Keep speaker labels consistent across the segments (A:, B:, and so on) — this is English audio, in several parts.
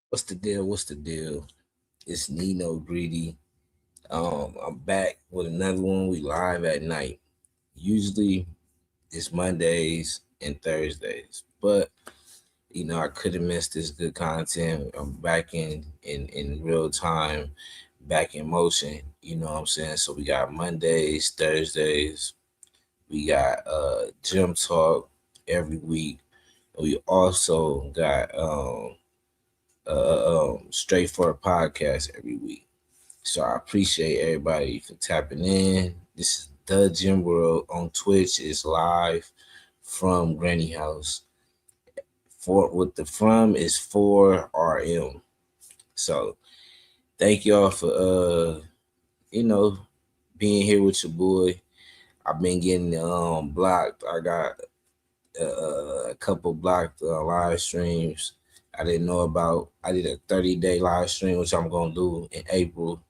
A: What's the deal? What's the deal? It's Nino Greedy. I'm back with another one. We live at night. Usually it's Mondays and Thursdays, but I couldn't miss this good content. I'm back in real time, back in motion. You know what I'm saying? So we got Mondays, Thursdays. We got gym talk every week. We also got straightforward podcast every week. So I appreciate everybody for tapping in. This is the Gym World on Twitch. It's live from Granny House. For with the from is 4 RM. So thank y'all for you know being here with your boy. I've been getting blocked. I got a couple blocked live streams I didn't know about. I did a 30-day live stream, which I'm gonna do in April.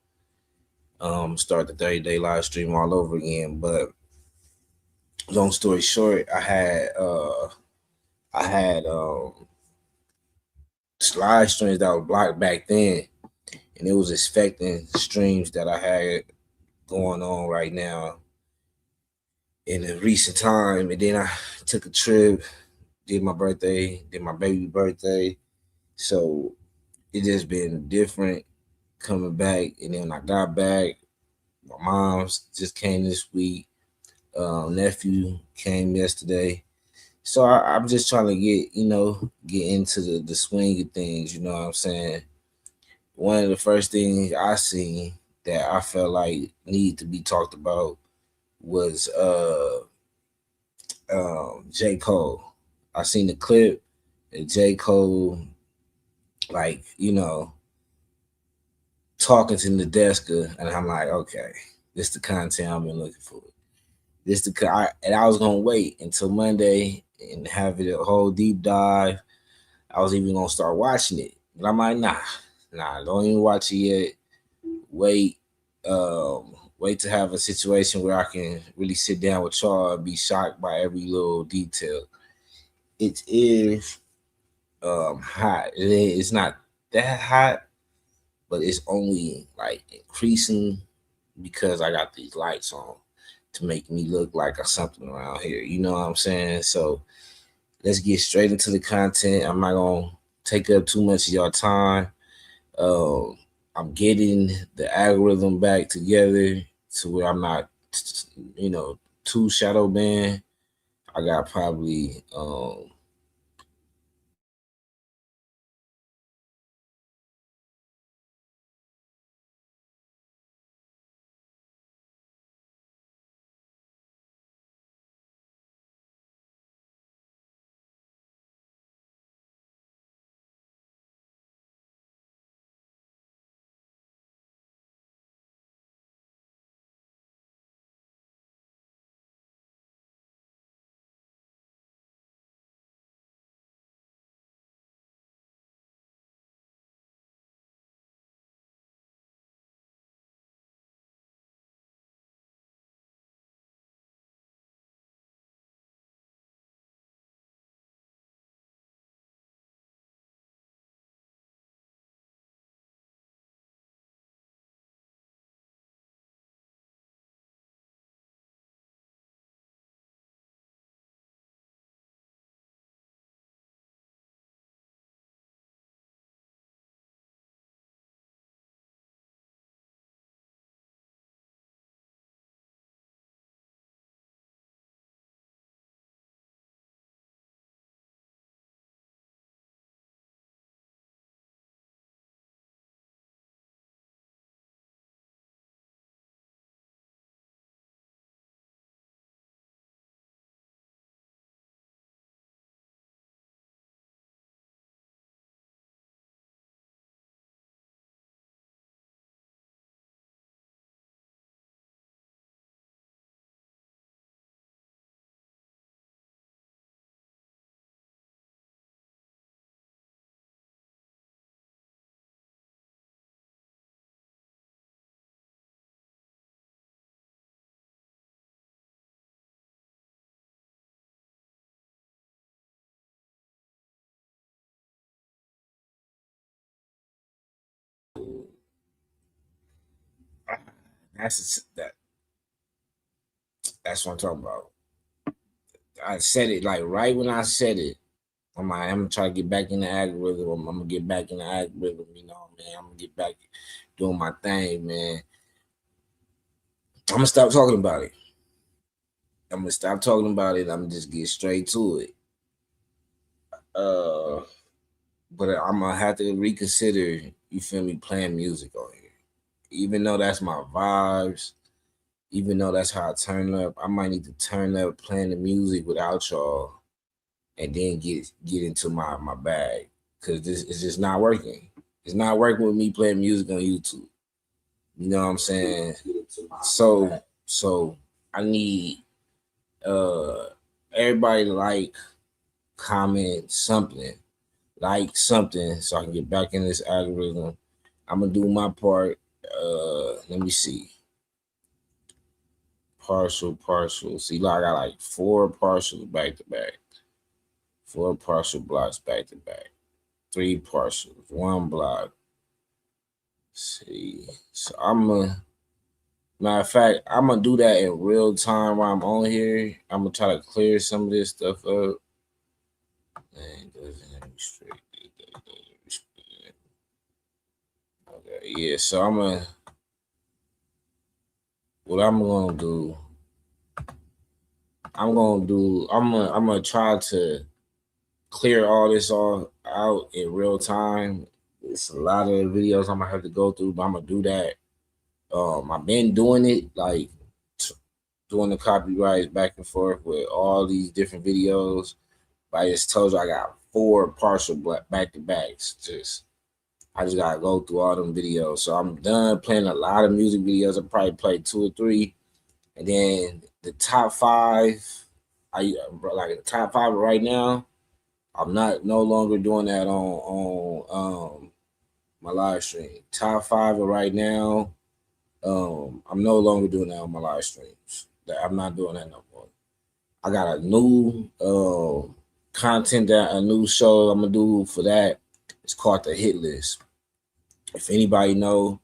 A: Start the 30-day live stream all over again. But long story short, I had live streams that were blocked back then, and it was affecting streams that I had going on right now in a recent time. And then I took a trip, did my birthday, did my baby birthday. So it just been different coming back. And then when I got back, my mom's just came this week. Nephew came yesterday. So I'm just trying to get into the swing of things. You know what I'm saying? One of the first things I seen that I felt like need to be talked about was J. Cole. I seen the clip of J. Cole, like, talking to the desk, and I'm like, okay, this the content I've been looking for. And I was gonna wait until Monday and have it a whole deep dive. I was even gonna start watching it, but I'm like, nah, don't even watch it yet. Wait, wait to have a situation where I can really sit down with y'all and be shocked by every little detail. It is hot. It's not that hot, but it's only like increasing because I got these lights on to make me look like a something around here. You know what I'm saying? So let's get straight into the content. I'm not gonna take up too much of your time. Um, I'm getting the algorithm back together to where I'm not, too shadow banned. I got probably That's what I'm talking about. I said it like right when I said it. I'm like, I'm gonna try to get back in the algorithm. I'm gonna get back in the algorithm, man. I'm gonna get back doing my thing, man. I'm gonna stop talking about it. I'm gonna stop talking about it. I'm gonna just get straight to it. Uh, but I'm gonna have to reconsider. You feel me? Playing music on here, even though that's my vibes. Even though that's how I turn up, I might need to turn up playing the music without y'all, and then get into my bag because this is just not working. It's not working with me playing music on YouTube. You know what I'm saying? So I need everybody to comment something, so I can get back in this algorithm. I'm gonna do my part. Let me see. Partial. See, I got like 4 partials back to back, 4 partial blocks back to back, 3 partials, 1 block. See, so matter of fact, I'm gonna do that in real time while I'm on here. I'm gonna try to clear some of this stuff up. Okay, yeah. So what I'm gonna do. I'm gonna try to clear all this all out in real time. It's a lot of videos I'm gonna have to go through, but I'm gonna do that. I've been doing it like doing the copyrights back and forth with all these different videos. But I just told you I got 4 partial back to backs. I just gotta go through all them videos. So I'm done playing a lot of music videos. I probably played 2 or 3, and then the top 5. I like the top 5 right now. I'm no longer doing that on my live stream. Top 5 right now. I'm no longer doing that on my live streams. I'm not doing that no more. I got a new a new show I'm gonna do for that. It's called the Hit List. If anybody know,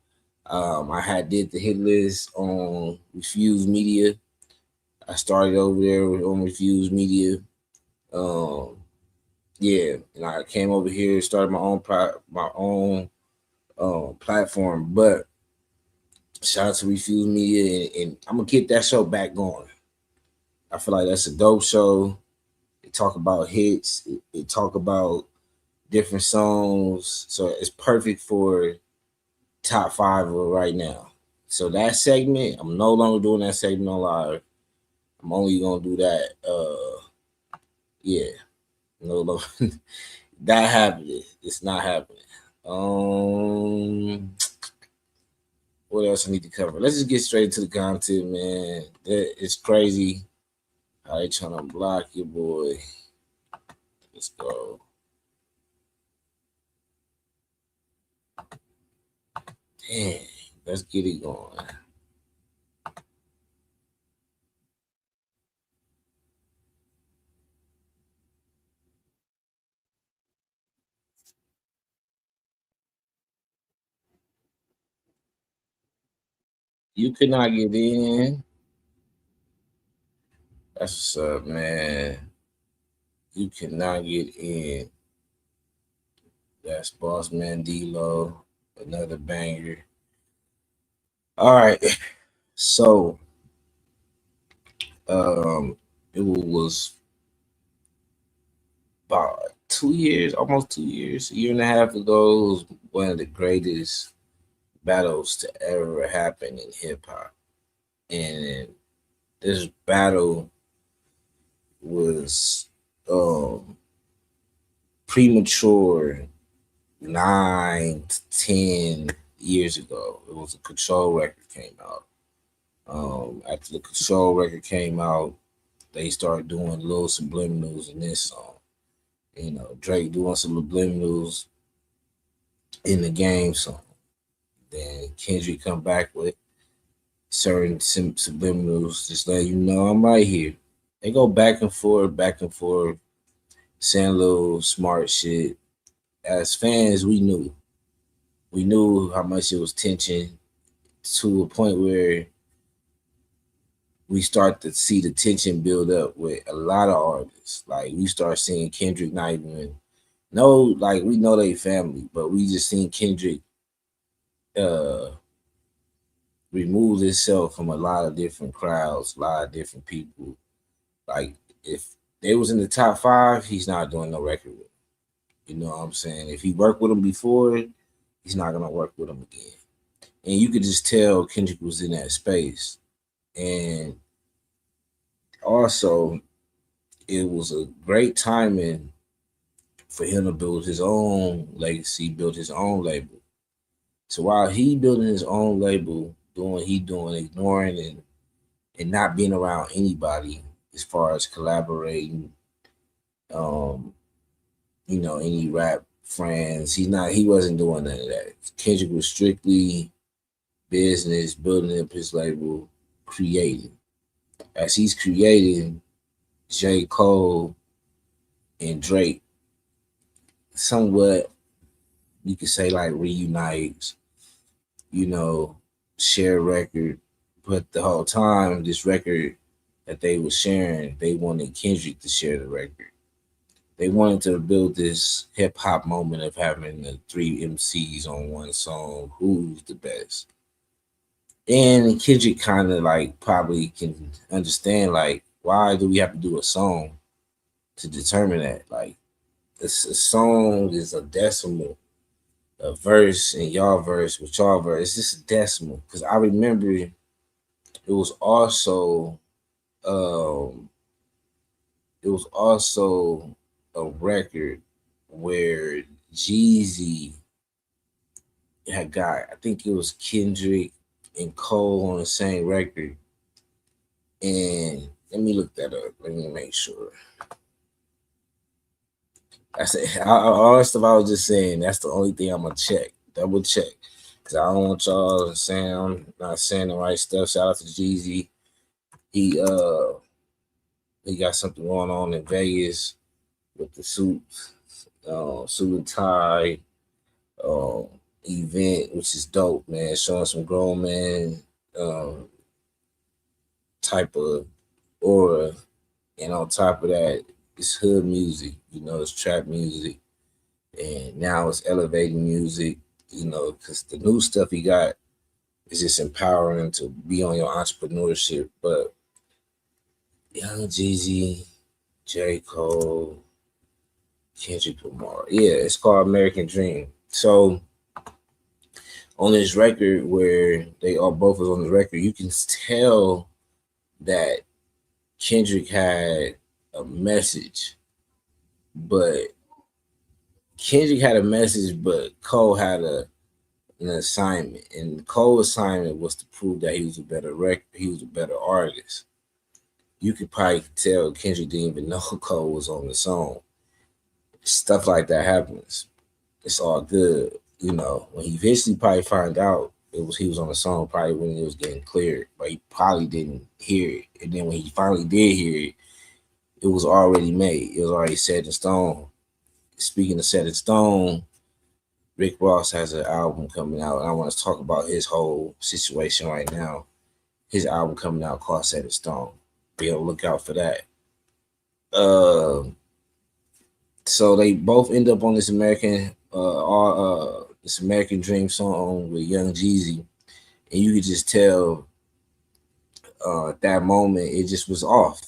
A: I did the Hit List on Refuse Media. I started over there on Refuse Media. Yeah, and I came over here, started my own platform. But shout out to Refuse Media, and I'm gonna get that show back going. I feel like that's a dope show. They talk about hits. They talk about different songs, so it's perfect for top 5 right now. So that segment, I'm no longer doing that segment on live. I'm only gonna do that. Yeah, no longer. That happened. It's not happening. What else I need to cover? Let's just get straight to the content, man. It's crazy how they trying to block your boy. Let's go. Damn, let's get it going. You could not get in. That's what's up, man. You cannot get in. That's Boss Man D-Lo, another banger. All right, so it was about 2 years, almost 2 years, a year and a half ago. It was one of the greatest battles to ever happen in hip hop, and this battle was premature 9 to 10 years ago. It was a Control record came out. After the Control record came out, they started doing little subliminals in this song. You know, Drake doing some subliminals in the game song. Then Kendrick come back with certain subliminals, just letting you know I'm right here. They go back and forth, saying little smart shit. As fans, we knew how much it was tension. to a point where we start to see the tension build up with a lot of artists. Like we start seeing Kendrick not even know, like we know they family, but we just seen Kendrick uh remove himself from a lot of different crowds, a lot of different people. Like if they was in the top 5, he's not doing no record with them. You know what I'm saying? If he worked with them before, he's not gonna work with them again. And you could just tell Kendrick was in that space. And also, it was a great timing for him to build his own legacy, build his own label. So while he building his own label, doing what he doing, ignoring and not being around anybody as far as collaborating, um, any rap friends. He wasn't doing none of that. Kendrick was strictly business, building up his label, creating. As he's creating, J. Cole and Drake somewhat, you could say, like reunites, you know, share a record. But the whole time, this record that they were sharing, they wanted Kendrick to share the record. They wanted to build this hip hop moment of having the 3 MCs on one song. Who's the best? And Kendrick kind of like probably can understand like why do we have to do a song to determine that? Like a song is a decimal, a verse and y'all verse with y'all verse. It's just a decimal. Because I remember it was also um it was also a record where Jeezy had got, I think it was Kendrick and Cole on the same record. And let me look that up. Let me make sure. I said all that stuff I was just saying. That's the only thing I'm gonna check, double check, because I don't want y'all saying I'm not saying the right stuff. Shout out to Jeezy. He he got something going on in Vegas with the suit and tie um, event, which is dope, man. Showing some grown man um, type of aura, and on top of that, it's hood music. It's trap music, and now it's elevating music. Because the new stuff he got is just empowering to be on your entrepreneurship. But Young Jeezy, J. Cole, Kendrick Lamar. Yeah, it's called American Dream. So on this record where they are both was on the record, you can tell that Kendrick had a message, but Cole had an assignment, and Cole's assignment was to prove that he was a better he was a better artist. You could probably tell Kendrick didn't even know Cole was on the song. Stuff like that happens. It's all good. When he eventually probably find out he was on the song, probably when it was getting cleared, but he probably didn't hear it. And then when he finally did hear it, it was already made. It was already set in stone. Speaking of set in stone, Rick Ross has an album coming out, and I want to talk about his whole situation right now. His album coming out called Set in Stone. Be on the lookout for that. So they both end up on this American Dream song with Young Jeezy, and you could just tell at that moment it just was off.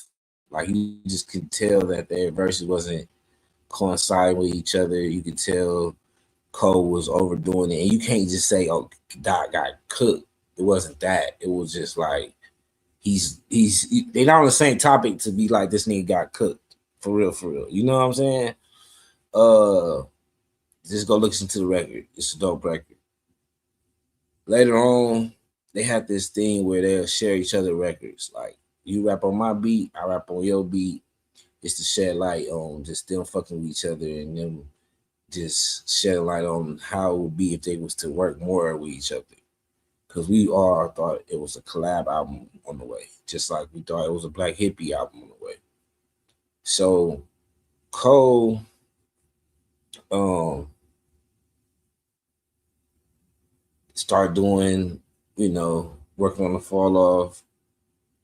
A: Like you just could tell that their verses wasn't coinciding with each other. You could tell Cole was overdoing it, and you can't just say, "Oh, Doc got cooked." It wasn't that. It was just like they're not on the same topic to be like this nigga got cooked for real, for real. You know what I'm saying? Just go listen to the record. It's a dope record. Later on, they had this thing where they'll share each other records. Like you rap on my beat, I rap on your beat. It's to shed light on just them fucking with each other and them just shed light on how it would be if they was to work more with each other. Because we all thought it was a collab album on the way, just like we thought it was a Black Hippie album on the way. So Cole start doing you know, working on the Fall Off,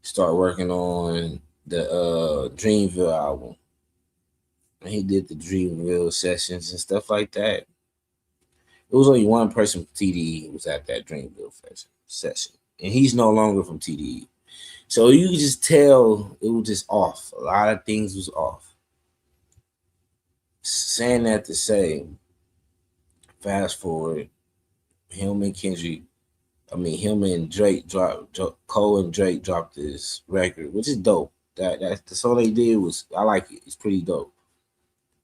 A: start working on the Dreamville album. And he did the Dreamville sessions and stuff like that. It was only one person from TDE who was at that Dreamville session. And he's no longer from TDE. So you could just tell it was just off. A lot of things was off. Saying that to say, fast forward, him and Drake Cole and Drake dropped this record, which is dope. That's the song they did was, I like it. It's pretty dope.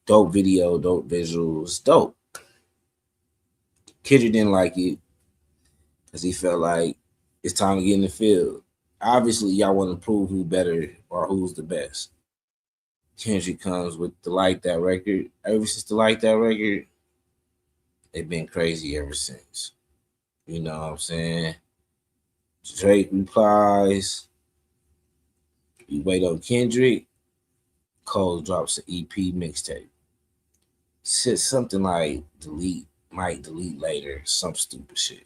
A: Dope video, dope visuals, dope. Kendrick didn't like it because he felt like it's time to get in the field. Obviously, y'all want to prove who better or who's the best. Kendrick comes with the Like That record. Ever since the Like That record, they've been crazy ever since. You know what I'm saying? Drake replies. You wait on Kendrick. Cole drops an EP mixtape. Said something like might delete later, some stupid shit.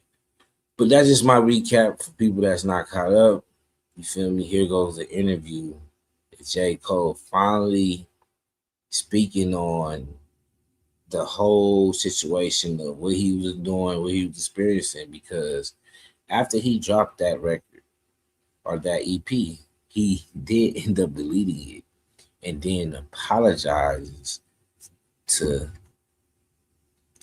A: But that's just my recap for people that's not caught up. You feel me? Here goes the interview. J. Cole finally speaking on the whole situation of what he was doing, what he was experiencing, because after he dropped that record or that EP, he did end up deleting it and then apologizes to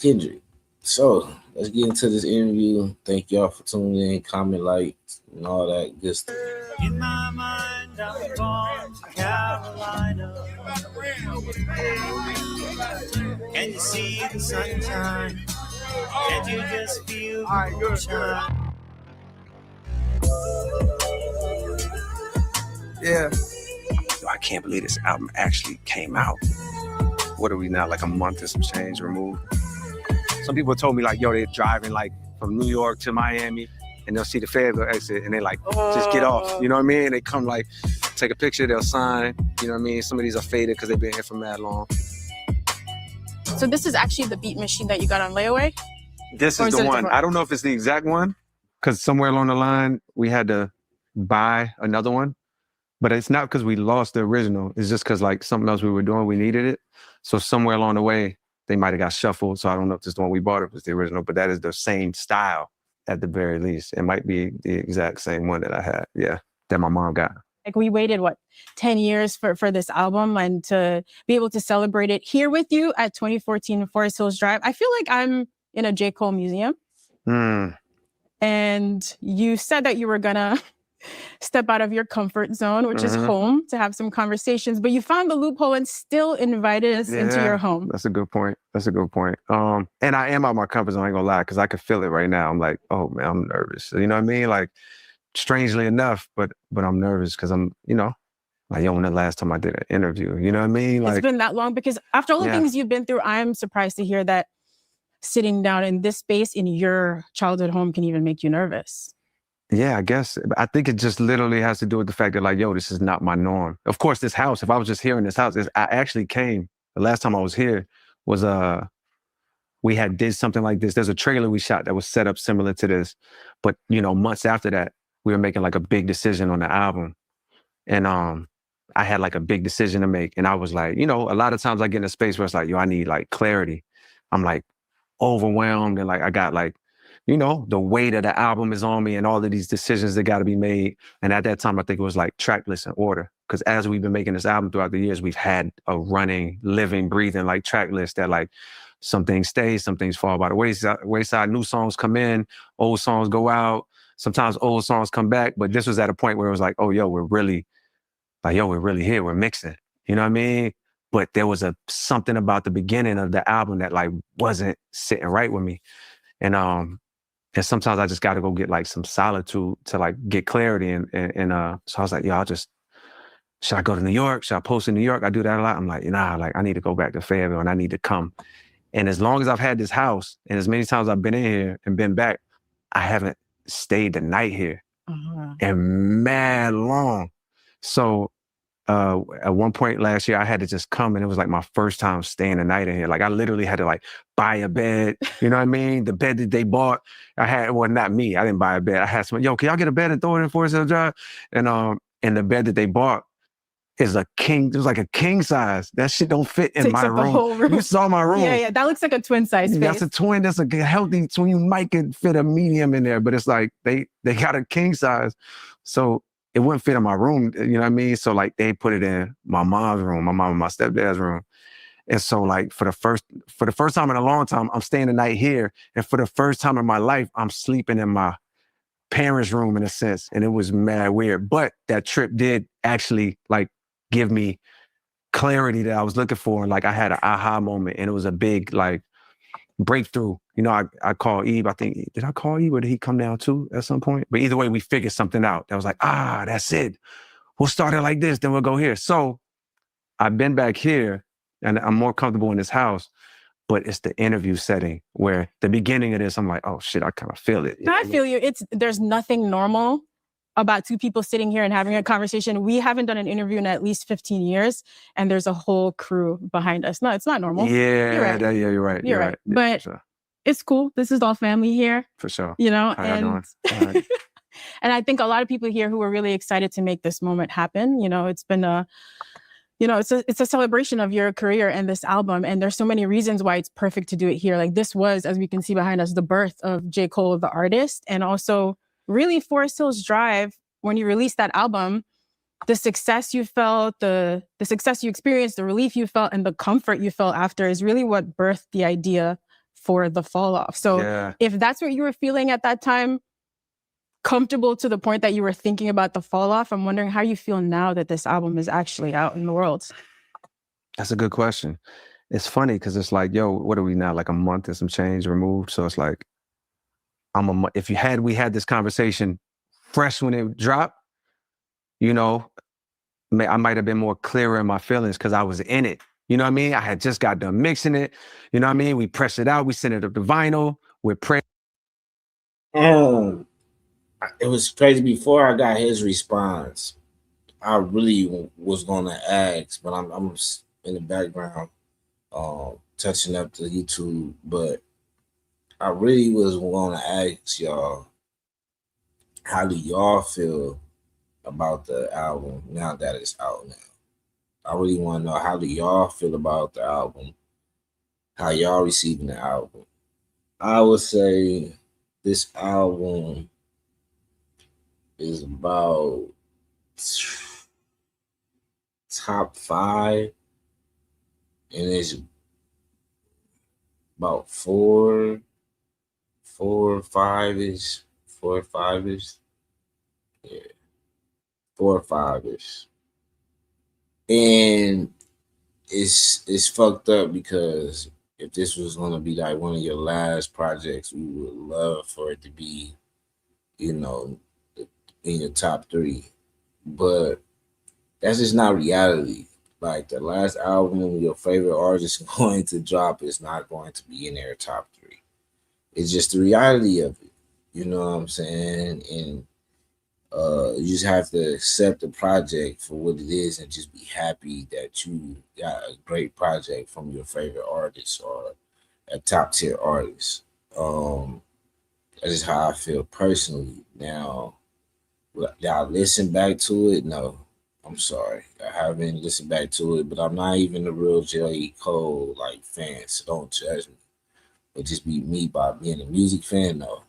A: Kendrick. So let's get into this interview. Thank y'all for tuning in, comment, like, and all that good stuff. In my mind, I'm born to Carolina. Can you see the sunshine? Can you just feel the shine?
B: Yeah. I can't believe this album actually came out. What are we now, like a month and some change removed? Some people told me like, yo, they're driving like from New York to Miami and they'll see the Fayetteville exit and they like, just get off. You know what I mean? They come like, take a picture, they'll sign. You know what I mean? Some of these are faded because they've been here for mad long.
C: So this is actually the beat machine that you got on layaway?
B: This is the one. I don't know if it's the exact one because somewhere along the line we had to buy another one. But it's not because we lost the original. It's just because like something else we were doing, we needed it. So somewhere along the way, they might have got shuffled. So I don't know if this is the one we bought or if it's the original, but that is the same style at the very least. It might be the exact same one that I had. Yeah, that my mom got.
C: Like we waited, 10 years for this album and to be able to celebrate it here with you at 2014 Forest Hills Drive. I feel like I'm in a J. Cole museum. And you said that you were gonna step out of your comfort zone, which is home, to have some conversations, but you found the loophole and still invited us into your home.
B: That's a good point. And I am out of my comfort zone, I ain't gonna lie, because I can feel it right now. I'm like, oh man, I'm nervous. You know what I mean? Like, strangely enough, but I'm nervous because I'm, like, when the last time I did an interview, you know what I mean? Like,
C: it's been that long because after all the things you've been through, I'm surprised to hear that sitting down in this space in your childhood home can even make you nervous.
B: Yeah, I guess. I think it just literally has to do with the fact that like, yo, this is not my norm. Of course, this house, if I was just here in this house, I actually came, the last time I was here was, we did something like this. There's a trailer we shot that was set up similar to this. But, months after that, we were making like a big decision on the album. And I had like a big decision to make. And I was like, a lot of times I get in a space where it's like, yo, I need like clarity. I'm like overwhelmed and like, I got like, the weight of the album is on me and all of these decisions that got to be made. And at that time, I think it was like track list in order. Because as we've been making this album throughout the years, we've had a running, living, breathing like track list that like some things stay, some things fall by the wayside. New songs come in, old songs go out. Sometimes old songs come back. But this was at a point where it was like, oh, yo, we're really here. We're mixing. You know what I mean? But there was something about the beginning of the album that like wasn't sitting right with me. And sometimes I just got to go get like some solitude to like get clarity. And so I was like, yo, should I go to New York? Should I post in New York? I do that a lot. I'm like, nah, like I need to go back to Fayetteville and I need to come. And as long as I've had this house and as many times I've been in here and been back, I haven't stayed the night here and mad long. So at one point last year, I had to just come, and it was like my first time staying the night in here. Like I literally had to like buy a bed. You know what I mean? The bed that they bought, I had, well, not me. I didn't buy a bed. I had someone, yo, can y'all get a bed and throw it in for us? And the bed that they bought is a king. It was like a king size. That shit don't fit in
C: Takes
B: my
C: up the
B: room.
C: whole room.
B: You saw my room.
C: Yeah, that looks like a twin size space.
B: That's a twin. That's a healthy twin. You might could fit a medium in there, but it's like they got a king size. So it wouldn't fit in my room, you know what I mean? So like they put it in my mom's room, my mom and my stepdad's room. And so like for the first time in a long time, I'm staying the night here. And for the first time in my life, I'm sleeping in my parents' room in a sense. And it was mad weird. But that trip did actually like give me clarity that I was looking for. And like I had an aha moment, and it was a big like breakthrough. You know, I called Eve. I think, did I call Eve or did he come down too at some point? But either way, we figured something out. That was like, that's it. We'll start it like this, then we'll go here. So I've been back here and I'm more comfortable in this house, but it's the interview setting where the beginning of this, I'm like, oh shit, I kind of feel it.
C: I feel you. There's nothing normal about two people sitting here and having a conversation. We haven't done an interview in at least 15 years, and there's a whole crew behind us. No, it's not normal.
B: Yeah,
C: you're right.
B: You're right.
C: You're right.
B: Yeah,
C: but
B: sure.
C: It's cool. This is all family here.
B: For sure.
C: You know,
B: How y'all doing? All right.
C: And I think a lot of people here who are really excited to make this moment happen. You know, it's been it's a celebration of your career and this album. And there's so many reasons why it's perfect to do it here. Like this was, as we can see behind us, the birth of J. Cole, the artist, and also really Forest Hills Drive. When you released that album, the success you felt, the success you experienced, the relief you felt, and the comfort you felt after is really what birthed the idea for the fall off. So if that's what you were feeling at that time, comfortable to the point that you were thinking about the fall off, I'm wondering how you feel now that this album is actually out in the world.
B: That's a good question. It's funny because it's like, yo, what are we now? Like a month and some change removed. So it's like, if we had this conversation fresh when it dropped, you know, I might have been more clearer in my feelings because I was in it. You know what I mean? I had just got done mixing it. You know what I mean? We pressed it out. We sent it up to vinyl. We're praying.
A: It was crazy. Before I got his response, I really was gonna ask, but I'm in the background, touching up the YouTube. But I really was gonna ask y'all, how do y'all feel about the album now that it's out now? I really want to know, how do y'all feel about the album? How y'all receiving the album? I would say this album is about top 5, and it's about 4 or 5-ish. 4 or 5-ish. Yeah. 4 or 5-ish. And it's fucked up because if this was gonna be like one of your last projects, we would love for it to be, you know, in your top 3. But that's just not reality. Like the last album your favorite artist is going to drop is not going to be in their top 3. It's just the reality of it. You know what I'm saying? And you just have to accept the project for what it is and just be happy that you got a great project from your favorite artist or a top tier artist. That's just how I feel personally. Now, did I listen back to it? No, I'm sorry. I haven't listened back to it, but I'm not even a real J. Cole like fan, so don't judge me. But just be me by being a music fan, no.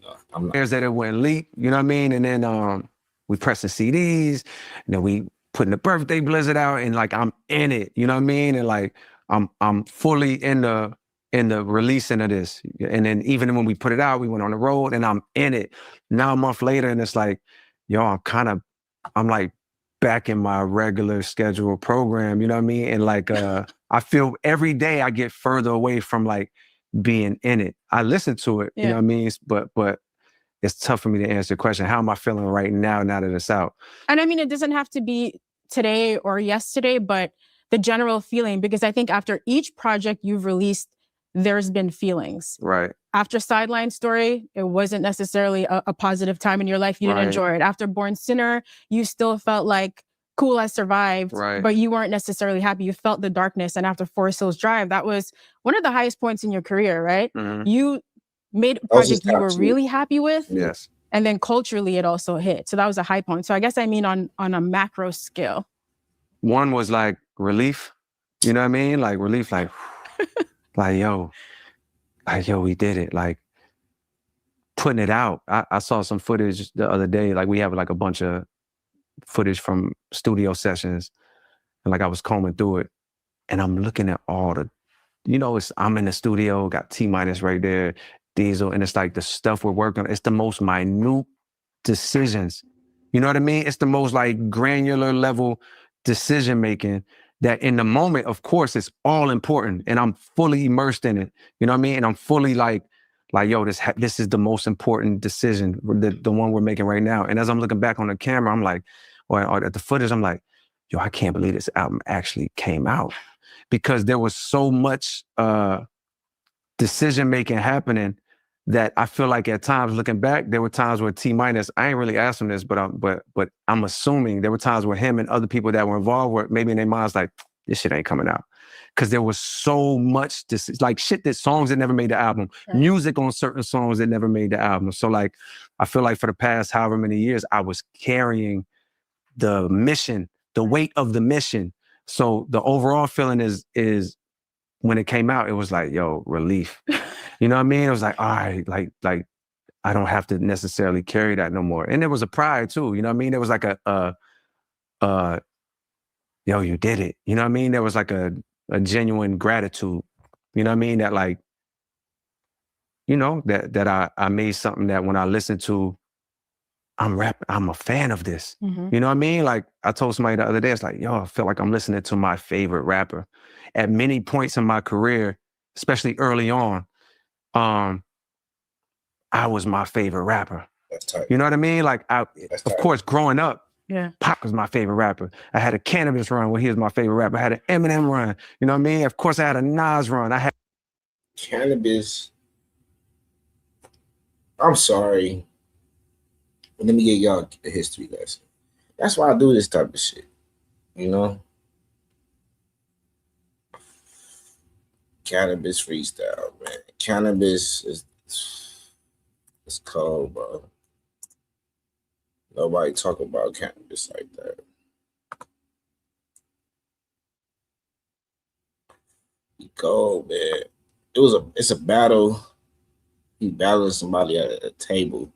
A: No, I'm not.
B: There's that it went leak, you know what I mean? And then we pressing CDs, and then we putting the birthday blizzard out, and like I'm in it, you know what I mean? And like I'm fully in the releasing of this. And then even when we put it out, we went on the road, and I'm in it. Now a month later, and it's like, yo, I'm like back in my regular scheduled program, you know what I mean? And like I feel every day I get further away from like being in it. I listen to it, you know what I mean? But it's tough for me to answer the question. How am I feeling right now that it's out?
C: And I mean, it doesn't have to be today or yesterday, but the general feeling, because I think after each project you've released, there's been feelings.
B: Right.
C: After Sideline Story, it wasn't necessarily a positive time in your life. You didn't enjoy it. After Born Sinner, you still felt like Cool Has survived, but you weren't necessarily happy. You felt the darkness. And after Forest Hills Drive, that was one of the highest points in your career, right? You made a project you were really happy with.
B: Yes.
C: And then culturally, it also hit. So that was a high point. So I guess I mean on a macro scale.
B: One was like relief. You know what I mean? Like relief, like, like, yo, we did it. Like putting it out. I saw some footage the other day. Like we have like a bunch of footage from studio sessions. And like I was combing through it and I'm looking at all the, you know, I'm in the studio, got T-minus right there, Diesel. And it's like the stuff we're working on. It's the most minute decisions. You know what I mean? It's the most like granular level decision-making that in the moment, of course, it's all important and I'm fully immersed in it. You know what I mean? And I'm fully like, yo, this is the most important decision, the one we're making right now. And as I'm looking back on the camera, I'm like, or at the footage, I'm like, yo, I can't believe this album actually came out because there was so much decision-making happening that I feel like at times looking back, there were times where T-minus, I ain't really asked him this, but I'm assuming there were times where him and other people that were involved were maybe in their minds like, this shit ain't coming out. Cause there was so much, like shit that songs that never made the album, music on certain songs that never made the album. So like, I feel like for the past however many years, I was carrying the mission, the weight of the mission. So the overall feeling is when it came out, it was like, yo, relief. You know what I mean? It was like, all right, like I don't have to necessarily carry that no more. And there was a pride too. You know what I mean? There was like yo, you did it. You know what I mean? There was like a genuine gratitude. You know what I mean? That like, you know, that I made something that when I listened to, I'm a fan of this. You know what I mean? Like I told somebody the other day, it's like, yo, I feel like I'm listening to my favorite rapper. At many points in my career, especially early on, I was my favorite rapper.
A: That's tight.
B: You know what I mean? Like of course, growing up, Pac was my favorite rapper. I had a Cannabis run where he was my favorite rapper. I had an Eminem run. You know what I mean? Of course, I had a Nas run. I had
A: Cannabis. I'm sorry. Let me get y'all a history lesson. That's why I do this type of shit. You know? Cannabis freestyle, man. Cannabis is it's cold, bro. Nobody talk about cannabis like that. He cold, man. It's a battle. He battling somebody at a table.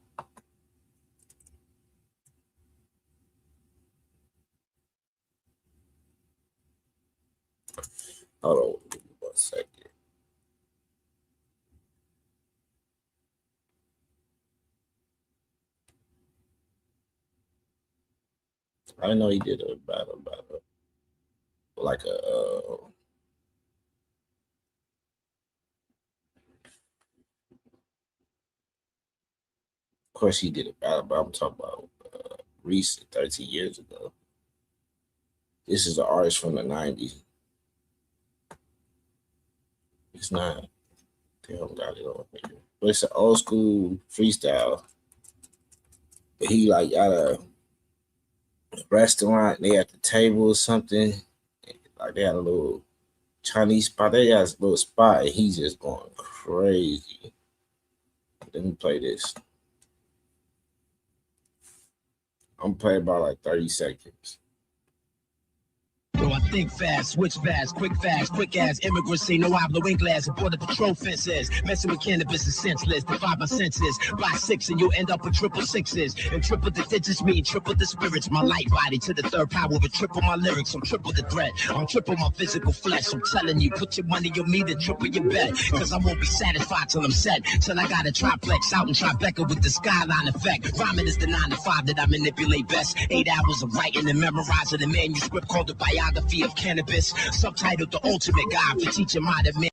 A: Hold on, give me 1 second. I didn't know he did a battle, like a. Of course, he did a battle, but I'm talking about recent, 13 years ago. This is an artist from the 90s. It's not. They don't got it on here. But it's an old school freestyle. But he like at a restaurant, they at the table or something. Like they had a little Chinese spot. They got a little spot and he's just going crazy. Let me play this. I'm playing about like 30 seconds.
D: Yo, I think fast, switch fast, quick ass immigrants no hablo inglés, border patrol fences. Messing with cannabis is senseless, defy my senses. Buy 6 and you'll end up with 666. And triple the digits mean triple the spirits. My light body to the third power with triple my lyrics. I'm triple the threat, I'm triple my physical flesh. I'm telling you, put your money on me to triple your bet. Cause I won't be satisfied till I'm set. Till I got a triplex out in Tribeca with the skyline effect. Rhyming is the 9 to 5 that I manipulate best. 8 hours of writing and memorizing a manuscript called the biography of cannabis, subtitled The Ultimate Guide for Teaching Modern Men.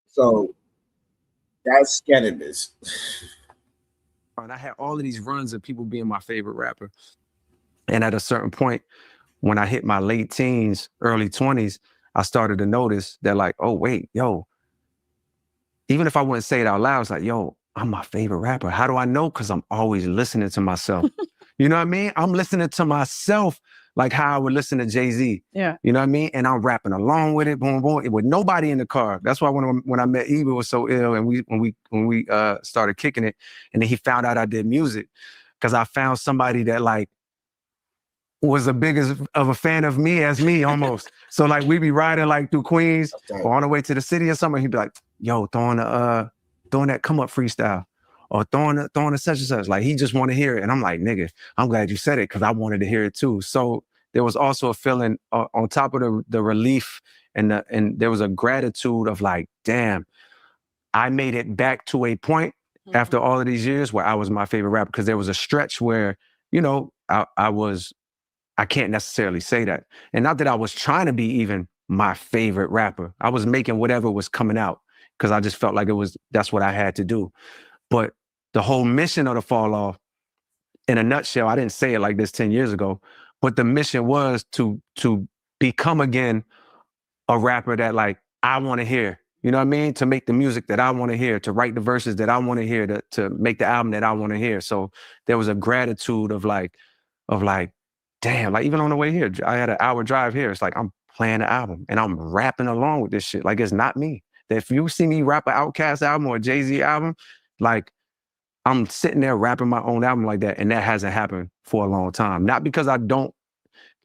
A: So that's cannabis.
B: And I had all of these runs of people being my favorite rapper. And at a certain point, when I hit my late teens, early 20s, I started to notice that like, oh, wait, yo, even if I wouldn't say it out loud, it's like, yo, I'm my favorite rapper. How do I know? Because I'm always listening to myself. You know what I mean? I'm listening to myself like how I would listen to Jay-Z.
C: Yeah.
B: You know what I mean? And I'm rapping along with it, boom, boom, with nobody in the car. That's why when I met Eva, was so ill, and when we started kicking it, and then he found out I did music, because I found somebody that like was the biggest of a fan of me as me almost. So like we be riding like through Queens or on the way to the city or something. He'd be like, yo, throwing that come up freestyle, or throwing the such and such. Like he just want to hear it. And I'm like, nigga, I'm glad you said it, because I wanted to hear it too. So there was also a feeling on top of the relief and there was a gratitude of like, damn, I made it back to a point after all of these years where I was my favorite rapper, because there was a stretch where, you know, I can't necessarily say that. And not that I was trying to be even my favorite rapper. I was making whatever was coming out, because I just felt like that's what I had to do. But the whole mission of the Fall Off, in a nutshell, I didn't say it like this 10 years ago, but the mission was to become again a rapper that like I want to hear. You know what I mean? To make the music that I want to hear, to write the verses that I want to hear, to make the album that I want to hear. So there was a gratitude of like, damn, like even on the way here, I had an hour drive here. It's like I'm playing the album and I'm rapping along with this shit. Like it's not me. If you see me rap an Outkast album or a Jay-Z album, like I'm sitting there rapping my own album like that. And that hasn't happened for a long time. Not because I don't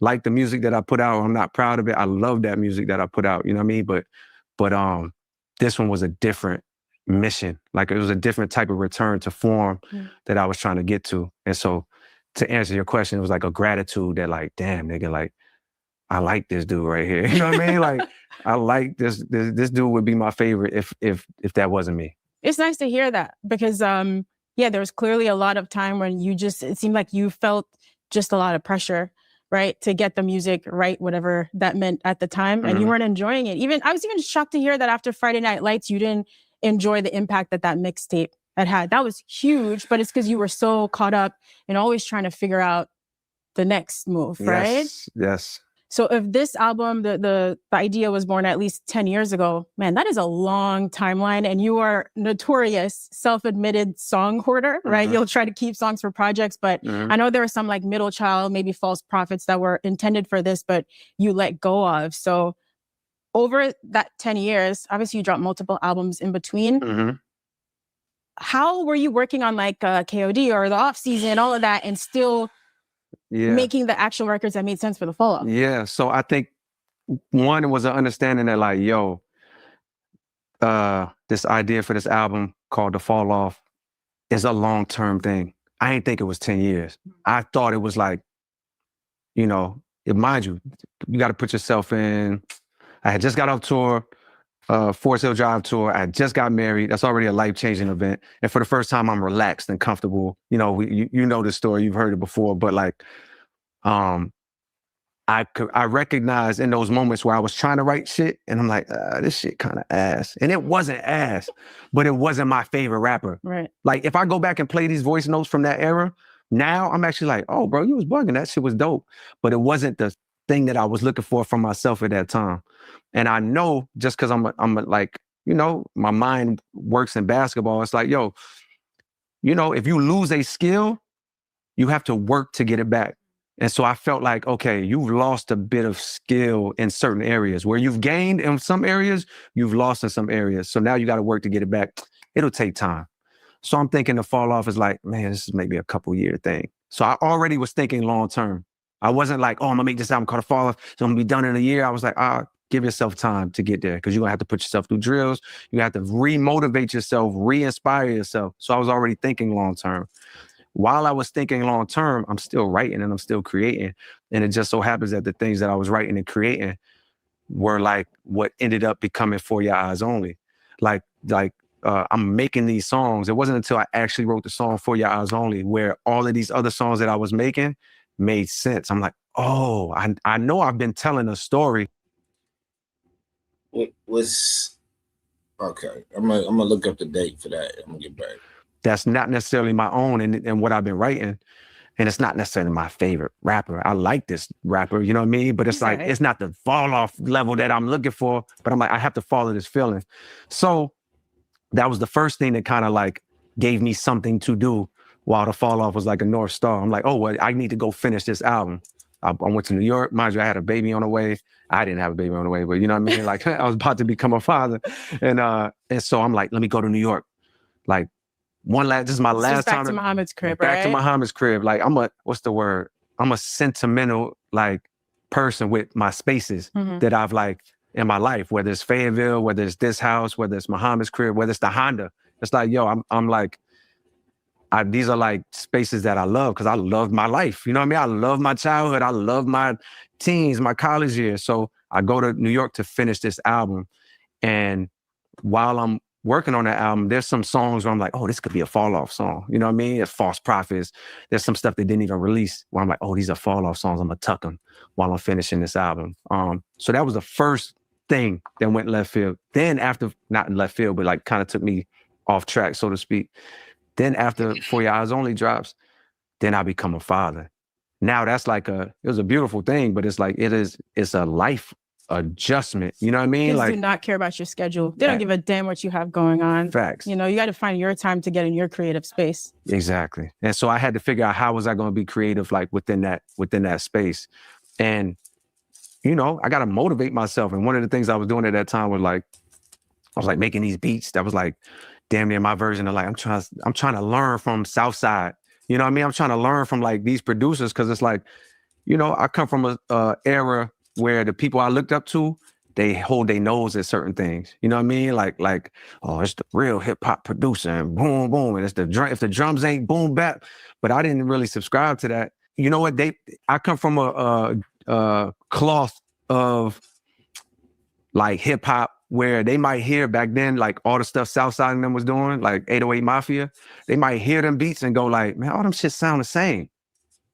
B: like the music that I put out, or I'm not proud of it. I love that music that I put out. You know what I mean? But this one was a different mission. Like it was a different type of return to form that I was trying to get to. And so to answer your question, it was like a gratitude that like, damn, nigga, like, I like this dude right here. You know what I mean? Like, I like this dude would be my favorite if that wasn't me.
C: It's nice to hear that, because there was clearly a lot of time when it seemed like you felt just a lot of pressure, right? To get the music right, whatever that meant at the time. And you weren't enjoying it. I was even shocked to hear that after Friday Night Lights, you didn't enjoy the impact that mixtape had. That was huge, but it's because you were so caught up in always trying to figure out the next move, right?
B: Yes.
C: So if this album, the idea was born at least 10 years ago, man, that is a long timeline. And you are notorious self-admitted song hoarder, right? You'll try to keep songs for projects, but I know there are some like Middle Child, maybe False Prophets that were intended for this, but you let go of. So over that 10 years, obviously you dropped multiple albums in between. How were you working on like KOD or the Off Season, all of that, and still making the actual records that made sense for the Fall Off?
B: Yeah. So I think one was an understanding that like, yo, this idea for this album called The Fall Off is a long-term thing. I didn't think it was 10 years. I thought it was like, you know, mind you got to put yourself in. I had just got off tour, Forest Hill Drive tour. I just got married. That's already a life-changing event. And for the first time, I'm relaxed and comfortable. You know, you know the story. You've heard it before. But like, I recognized in those moments where I was trying to write shit, and I'm like, this shit kind of ass. And it wasn't ass, but it wasn't my favorite rapper.
C: Right.
B: Like, if I go back and play these voice notes from that era, now I'm actually like, oh, bro, you was bugging. That shit was dope. But it wasn't the thing that I was looking for from myself at that time. And I know just because I'm like, you know, my mind works in basketball. It's like, yo, you know, if you lose a skill, you have to work to get it back. And so I felt like, okay, you've lost a bit of skill in certain areas. Where you've gained in some areas, you've lost in some areas. So now you got to work to get it back. It'll take time. So I'm thinking the Fall Off is like, man, this is maybe a couple year thing. So I already was thinking long term. I wasn't like, oh, I'm gonna make this album called The Fall Off, so I'm gonna be done in a year. I was like, give yourself time to get there, because you're gonna have to put yourself through drills. You have to re-motivate yourself, re-inspire yourself. So I was already thinking long term. While I was thinking long term, I'm still writing and I'm still creating. And it just so happens that the things that I was writing and creating were like what ended up becoming For Your Eyes Only. Like I'm making these songs. It wasn't until I actually wrote the song For Your Eyes Only where all of these other songs that I was making made sense. I'm like, oh, I know I've been telling a story.
A: Okay? I'm gonna look up the date for that. I'm gonna get back.
B: That's not necessarily my own and what I've been writing. And it's not necessarily my favorite rapper. I like this rapper, you know what I mean? But it's like, it's not the Fall Off level that I'm looking for, but I'm like, I have to follow this feeling. So that was the first thing that kind of like gave me something to do, while the fall off was like a North Star. I'm like, oh, well, I need to go finish this album. I went to New York. Mind you, I had a baby on the way. I didn't have a baby on the way, but you know what I mean? Like I was about to become a father. And so I'm like, let me go to New York. Like this is my last
C: back
B: time.
C: to Muhammad's crib,
B: back to
C: right?
B: Muhammad's crib. Like what's the word? I'm a sentimental like person with my spaces that I've like in my life, whether it's Fayetteville, whether it's this house, whether it's Muhammad's crib, whether it's the Honda. It's like, yo, I'm like, these are like spaces that I love because I love my life. You know what I mean? I love my childhood. I love my teens, my college years. So I go to New York to finish this album. And while I'm working on that album, there's some songs where I'm like, oh, this could be a fall off song. You know what I mean? It's False Prophets. There's some stuff they didn't even release where I'm like, oh, these are fall off songs. I'm gonna tuck them while I'm finishing this album. So that was the first thing that went left field. Then after, not in left field, but like kind of took me off track, so to speak. Then after For Your Eyes Only drops, then I become a father. Now that's like it was a beautiful thing, but it's like, it's a life adjustment. You know what I mean?
C: Kids
B: like,
C: do not care about your schedule. They don't give a damn what you have going on.
B: Facts.
C: You know, you got to find your time to get in your creative space.
B: Exactly. And so I had to figure out how was I going to be creative, like within that space. And, you know, I got to motivate myself. And one of the things I was doing at that time was like, I was like making these beats that was like damn near my version of like, I'm trying to learn from Southside. You know what I mean? I'm trying to learn from like these producers, because it's like, you know, I come from a era where the people I looked up to, they hold their nose at certain things. You know what I mean? Like, oh, it's the real hip hop producer and boom, boom. And it's if the drums ain't boom bap. But I didn't really subscribe to that. You know what? I come from a cloth of like hip hop, where they might hear back then, like all the stuff Southside and them was doing, like 808 Mafia, they might hear them beats and go like, man, all them shit sound the same.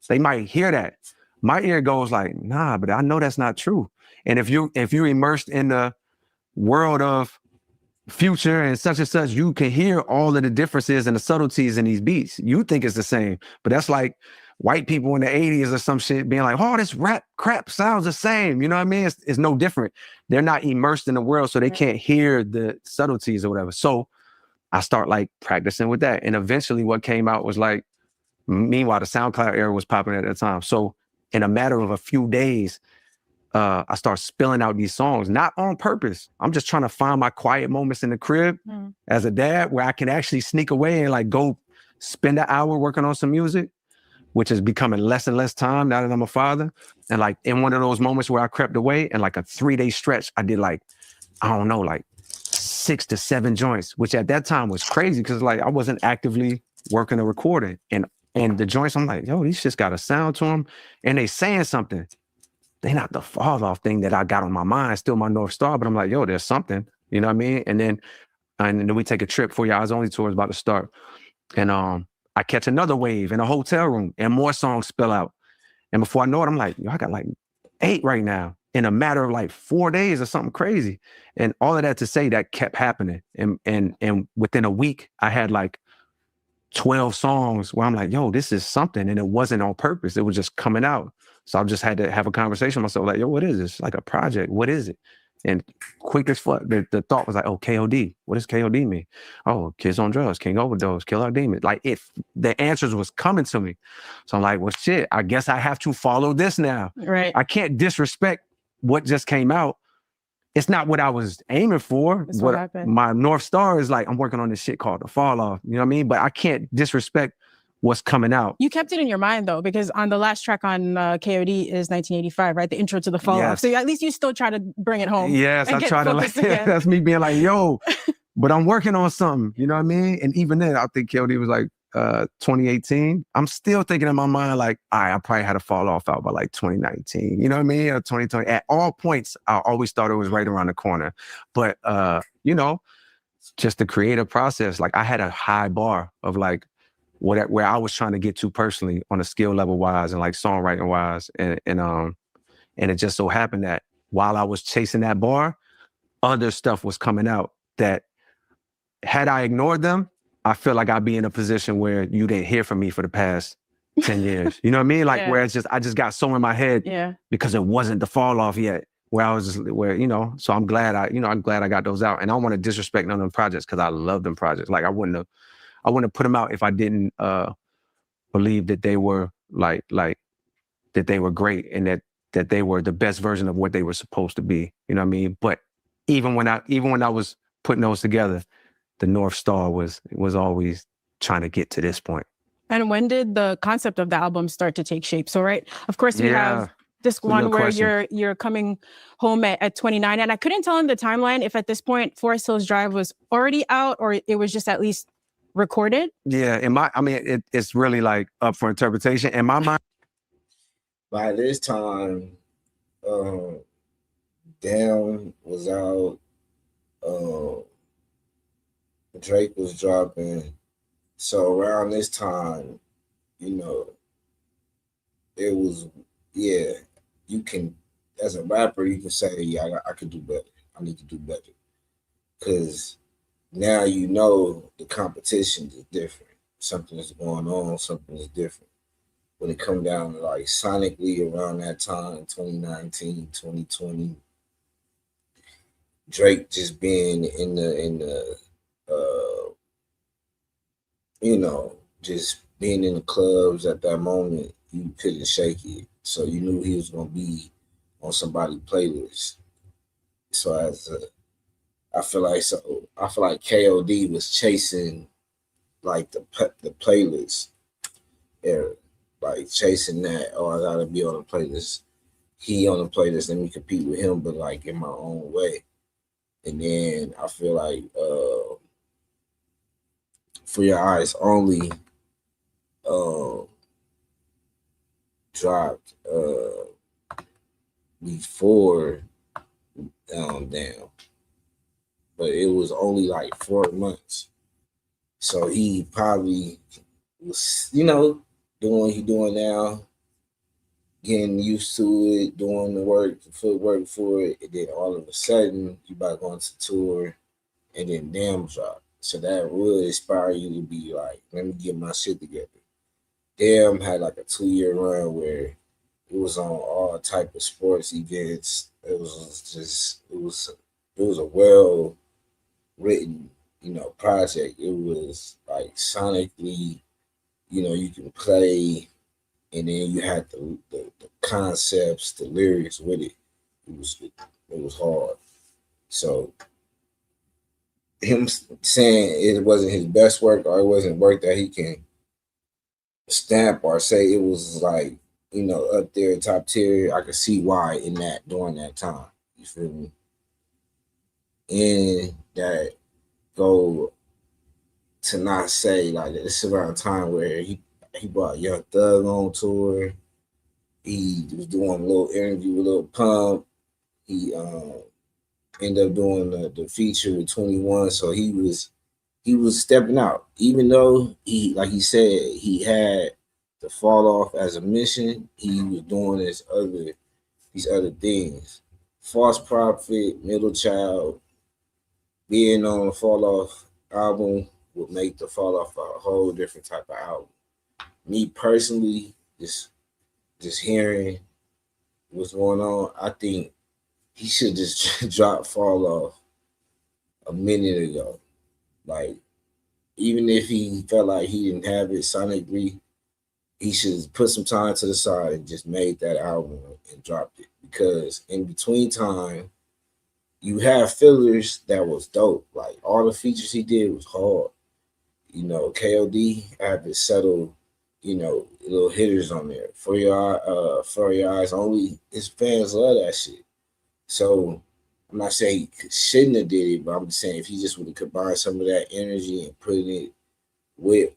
B: They might hear that. My ear goes like, nah, but I know that's not true. And if you're immersed in the world of Future and such, you can hear all of the differences and the subtleties in these beats. You think it's the same, but that's like white people in the 80s or some shit being like, oh, this rap crap sounds the same. You know what I mean? It's no different. They're not immersed in the world, so they can't hear the subtleties or whatever. So I start like practicing with that. And eventually what came out was like, meanwhile, the SoundCloud era was popping at that time. So in a matter of a few days, I start spilling out these songs, not on purpose. I'm just trying to find my quiet moments in the crib as a dad where I can actually sneak away and like go spend an hour working on some music, which is becoming less and less time now that I'm a father. And like in one of those moments where I crept away, and like a 3-day stretch, I did like, I don't know, like 6 to 7 joints, which at that time was crazy because like I wasn't actively working or recording. And the joints, I'm like, yo, these shits got a sound to them and they saying something. They not the fall off thing that I got on my mind, still my North Star, but I'm like, yo, there's something, you know what I mean? And then we take a trip. For Your Eyes Only tour is about to start. And I catch another wave in a hotel room and more songs spill out. And before I know it, I'm like, yo, I got like 8 right now in a matter of like 4 days or something crazy. And all of that to say that kept happening. And within a week, I had like 12 songs where I'm like, yo, this is something. And it wasn't on purpose. It was just coming out. So I just had to have a conversation with myself like, yo, what is this? Like a project. What is it? And quick as fuck, the thought was like, oh, KOD. What does KOD mean? Oh, kids on drugs, king overdose, kill our demons. Like the answers was coming to me. So I'm like, well, shit, I guess I have to follow this now.
C: Right.
B: I can't disrespect what just came out. It's not what I was aiming for.
C: That's what happened.
B: My North Star is like, I'm working on this shit called The Fall Off. You know what I mean? But I can't disrespect what's coming out.
C: You kept it in your mind though, because on the last track on KOD is 1985, right? The intro to The Fall Off. So at least you still try to bring it home.
B: Yes, I try to like, that's me being like, yo, but I'm working on something, you know what I mean? And even then, I think KOD was like 2018. I'm still thinking in my mind, like, I probably had a fall off out by like 2019, you know what I mean? Or 2020. At all points, I always thought it was right around the corner. But, you know, just the creative process, like I had a high bar of like, where I was trying to get to personally on a skill level wise and like songwriting wise. And it just so happened that while I was chasing that bar, other stuff was coming out that had I ignored them, I feel like I'd be in a position where you didn't hear from me for the past 10 years. You know what I mean? Like where I just got so in my head because it wasn't the fall off yet. where I was just so I'm glad I'm glad I got those out. And I don't want to disrespect none of them projects because I love them projects. Like I wouldn't have put them out if I didn't believe that they were like that they were great and that they were the best version of what they were supposed to be. You know what I mean? But even when I was putting those together, the North Star was always trying to get to this point.
C: And when did the concept of the album start to take shape? So, right, of course, we have disc one where you're coming home at 29. And I couldn't tell in the timeline if at this point Forest Hills Drive was already out or it was just at least recorded.
B: Yeah, it's really like up for interpretation. In my mind,
A: by this time, Damn was out. Drake was dropping. So around this time, it was, you can, as a rapper, you can say, yeah, I could do better. I need to do better. Because now the competition is different. Something is going on, something is different. When it come down to like sonically around that time, 2019, 2020, Drake just being in the just being in the clubs at that moment, you couldn't shake it. So you knew he was gonna be on somebody's playlist. So I feel like KOD was chasing like the playlist era, like chasing that. Oh, I gotta be on the playlist. He on the playlist. Let me compete with him, but like in my own way. And then I feel like For Your Eyes Only dropped before Damn, but it was only like 4 months. So he probably was, doing what he doing now, getting used to it, doing the footwork for it, and then all of a sudden you about going to tour, and then Damn drop. So that would inspire you to be like, let me get my shit together. Damn had like a 2-year run where it was on all type of sports events. It was a well written, project. It was like sonically, you can play, and then you had the concepts, the lyrics with it. It was hard. So him saying it wasn't his best work or it wasn't work that he can stamp or say it was like, up there top tier, I could see why in that during that time. You feel me? And that go to not say like this is around a time where he brought Young Thug on tour. He was doing a little interview with Lil Pump. He ended up doing the feature with 21. So he was stepping out, even though he, like he said, he had to fall off as a mission. He was doing these other things. False Prophet, Middle Child, being on a Fall Off album would make the Fall Off a whole different type of album. Me personally, just hearing what's going on, I think he should just drop Fall Off a minute ago. Like, even if he felt like he didn't have it sonically, he should put some time to the side and just made that album and dropped it. Because in between time, you have fillers that was dope. Like all the features he did was hard. KOD had to settle, little hitters on there. For Your Eyes Only, his fans love that shit. So I'm not saying he shouldn't have did it, but I'm just saying if he just would have combined some of that energy and put it with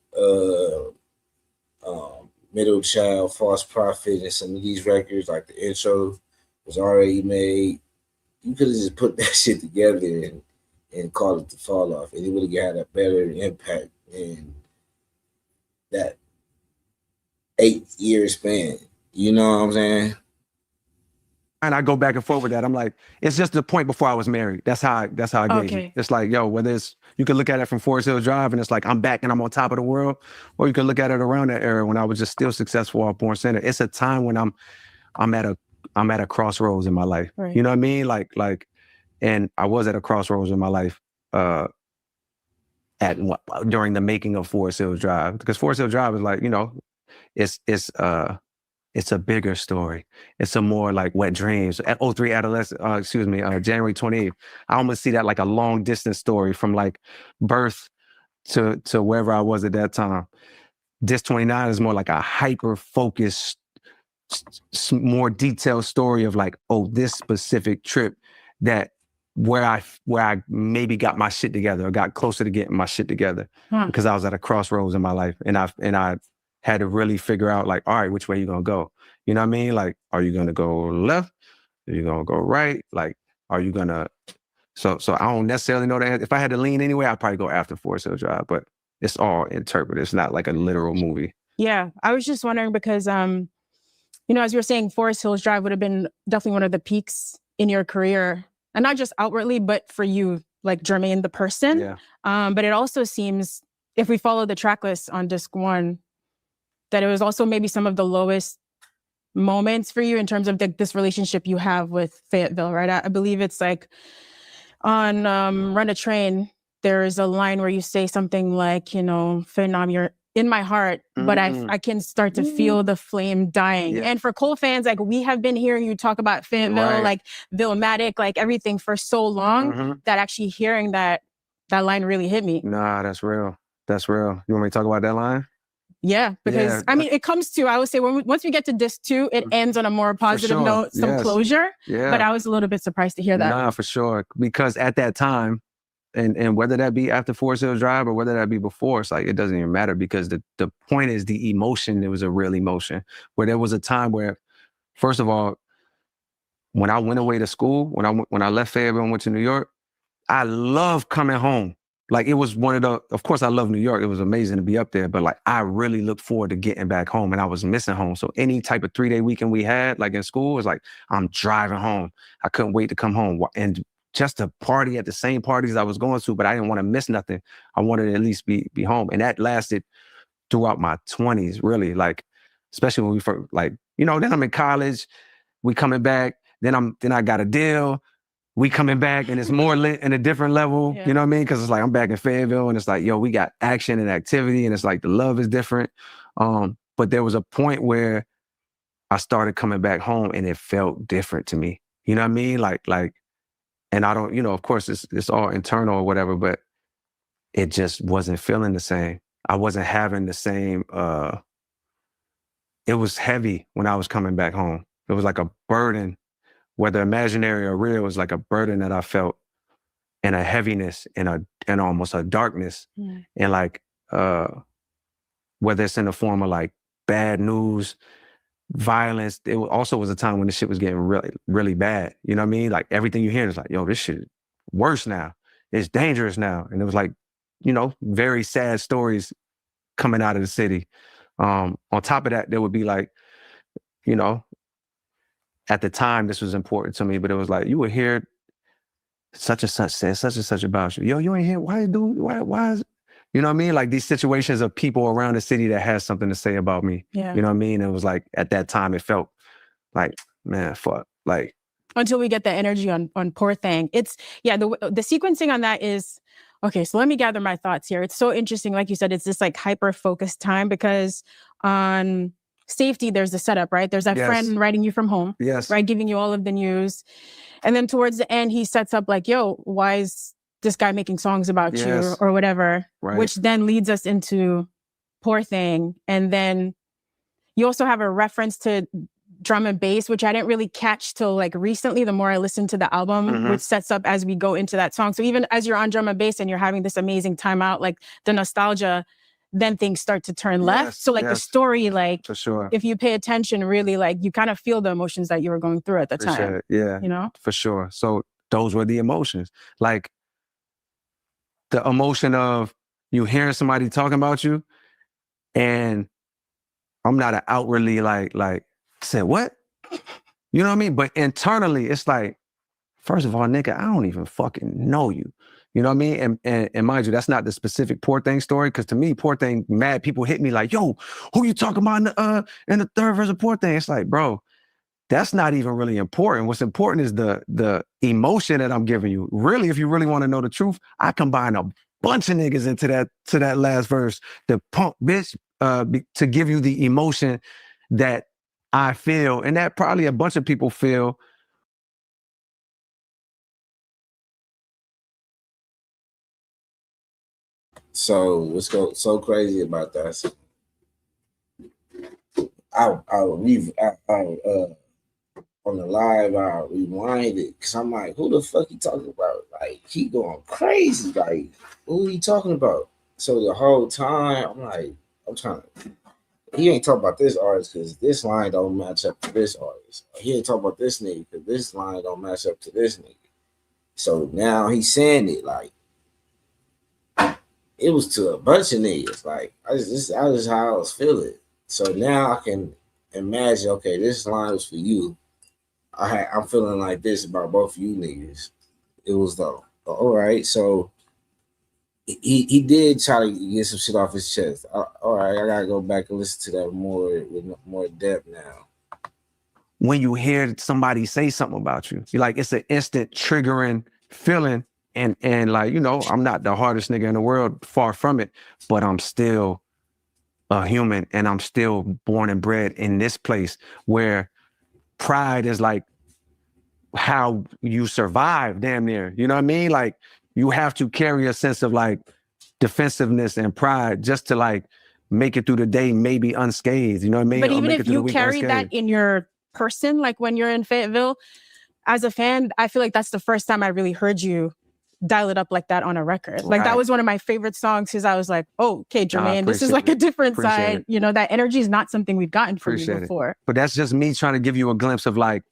A: Middle Child, False Prophet, and some of these records, like the intro was already made, you could have just put that shit together and called it the Fall Off, and it would have had a better impact in that 8-year span. You know what I'm saying?
B: And I go back and forth with that. I'm like, it's just the point before I was married. That's how I gauge it. It's like, yo, whether it's, you can look at it from Forest Hills Drive and it's like, I'm back and I'm on top of the world. Or you can look at it around that era when I was just still successful off Born Center. It's a time when I'm at I'm at a crossroads in my life.
C: Right.
B: You know what I mean? Like, and I was at a crossroads in my life during the making of Forest Hills Drive, because Forest Hills Drive is like, you know, it's a bigger story. It's a more like Wet Dreams. At 03 Adolescent, January 28th. I almost see that like a long distance story from like birth to wherever I was at that time. Disc 29 is more like a hyper focused, more detailed story of like, oh, this specific trip that where I maybe got my shit together or got closer to getting my shit together because I was at a crossroads in my life, and I had to really figure out like, all right, which way you gonna go? You know what I mean? Like, are you gonna go left? Are you gonna go right? Like, are you gonna? So I don't necessarily know that. If I had to lean anyway, I'd probably go after Forest Hill Drive, but it's all interpreted. It's not like a literal movie.
C: Yeah, I was just wondering because, you know, as you were saying, Forest Hills Drive would have been definitely one of the peaks in your career, and not just outwardly, but for you, like Jermaine the person.
B: Yeah.
C: But it also seems, if we follow the track list on disc 1, that it was also maybe some of the lowest moments for you in terms of this relationship you have with Fayetteville, right? I believe it's like on Run a Train, there's a line where you say something like, you know, Phenom, you're in my heart, but I can start to feel the flame dying.
B: Yeah.
C: And for Cole fans, like we have been hearing you talk about Fayetteville, like Villematic, like everything for so long that actually hearing that line really hit me.
B: Nah, that's real. That's real. You want me to talk about that line?
C: Yeah, because I mean, it comes to, I would say, once we get to disc 2, it ends on a more positive note, some closure.
B: Yeah.
C: But I was a little bit surprised to hear that.
B: Nah, for sure. Because at that time, and whether that be after Forest Hills Drive or whether that be before, it's like, it doesn't even matter, because the point is the emotion. It was a real emotion where there was a time where, first of all, when I went away to school, when I left Fayetteville and went to New York, I loved coming home. Like, it was of course I love New York. It was amazing to be up there, but like, I really looked forward to getting back home, and I was missing home. So any type of 3-day weekend we had, like in school, was like, I'm driving home. I couldn't wait to come home and just to party at the same parties I was going to, but I didn't want to miss nothing. I wanted to at least be home. And that lasted throughout my 20s, really, like, especially when we first, like, you know, then I'm in college, we coming back, then I got a deal. We coming back, and it's more lit in a different level. You know what I mean? Because it's like, I'm back in Fayetteville, and it's like, yo, we got action and activity, and it's like the love is different. But there was a point where I started coming back home, and it felt different to me. You know what I mean? Like, and I don't, you know, of course it's all internal or whatever, but it just wasn't feeling the same. I wasn't having the same. It was heavy when I was coming back home. It was like a burden. Whether imaginary or real, was like a burden that I felt, and a heaviness and almost a darkness. And like, whether it's in the form of like bad news, violence, it also was a time when the shit was getting really, really bad. You know what I mean? Like, everything you hear is like, yo, this shit is worse now. It's dangerous now. And it was like, you know, very sad stories coming out of the city. On top of that, there would be like, you know, at the time, this was important to me, but it was like, you would hear such and such said such and such about you. Yo, you ain't hear, why is, you know what I mean? Like, these situations of people around the city that has something to say about me.
C: Yeah.
B: You know what I mean? It was like, at that time, it felt like, man, fuck. Like,
C: until we get the energy on Poor Thing. It's, yeah, the sequencing on that is, okay, so let me gather my thoughts here. It's so interesting. Like you said, it's this like hyper-focused time, because on Safety, there's the setup, right? There's that friend writing you from home, right? Giving you all of the news. And then towards the end, he sets up like, yo, why is this guy making songs about you or whatever? Right. Which then leads us into Poor Thing. And then you also have a reference to drum and bass, which I didn't really catch till like recently, the more I listened to the album, which sets up as we go into that song. So even as you're on drum and bass and you're having this amazing time out, like the nostalgia, then things start to turn left. So like the story, like, for sure, if you pay attention, really, like, you kind of feel the emotions that you were going through at the time.
B: Sure. Yeah.
C: You know?
B: For sure. So those were the emotions. Like, the emotion of you hearing somebody talking about you, and I'm not outwardly like said, what? You know what I mean? But internally, it's like, first of all, nigga, I don't even fucking know you. You know what I mean? And mind you, that's not the specific Poor Thing story, because to me, Poor Thing, mad people hit me like, yo, who you talking about in the third verse of Poor Thing? It's like, bro, that's not even really important. What's important is the emotion that I'm giving you. Really, if you really want to know the truth, I combine a bunch of niggas into that last verse, the punk bitch, to give you the emotion that I feel, and that probably a bunch of people feel.
A: So what's so crazy about that? So I on the live, I rewind it because I'm like, who the fuck he talking about? Like, he going crazy. Like, who he talking about? So the whole time, I'm like, I'm trying to. He ain't talking about this artist because this line don't match up to this artist. He ain't talking about this nigga because this line don't match up to this nigga. So now he's saying it like it was to a bunch of niggas. Like I just how I was feeling. So now I can imagine. Okay, this line was for you. I'm feeling like this about both of you niggas. It was though. All right, so he did try to get some shit off his chest. All right, I gotta go back and listen to that more with more depth now.
B: When you hear somebody say something about you, you're like, it's an instant triggering feeling. And like, you know, I'm not the hardest nigga in the world, far from it, but I'm still a human, and I'm still born and bred in this place where pride is like how you survive, damn near. You know what I mean? Like, you have to carry a sense of like defensiveness and pride just to like make it through the day, maybe unscathed. You know what I mean?
C: But
B: Or
C: even
B: make it
C: if
B: through the
C: you
B: week
C: carry that
B: unscathed.
C: in your person, like when you're in Fayetteville, as a fan, I feel like that's the first time I really heard you dial it up like that on a record. Like that
B: Right.
C: was one of my favorite songs because I was like, oh, okay, Jermaine, this is
B: appreciate
C: like a
B: it.
C: different
B: Appreciate
C: side.
B: it.
C: You know, that energy is not something we've gotten from you
B: Appreciate it.
C: before.
B: But that's just me trying to give you a glimpse of like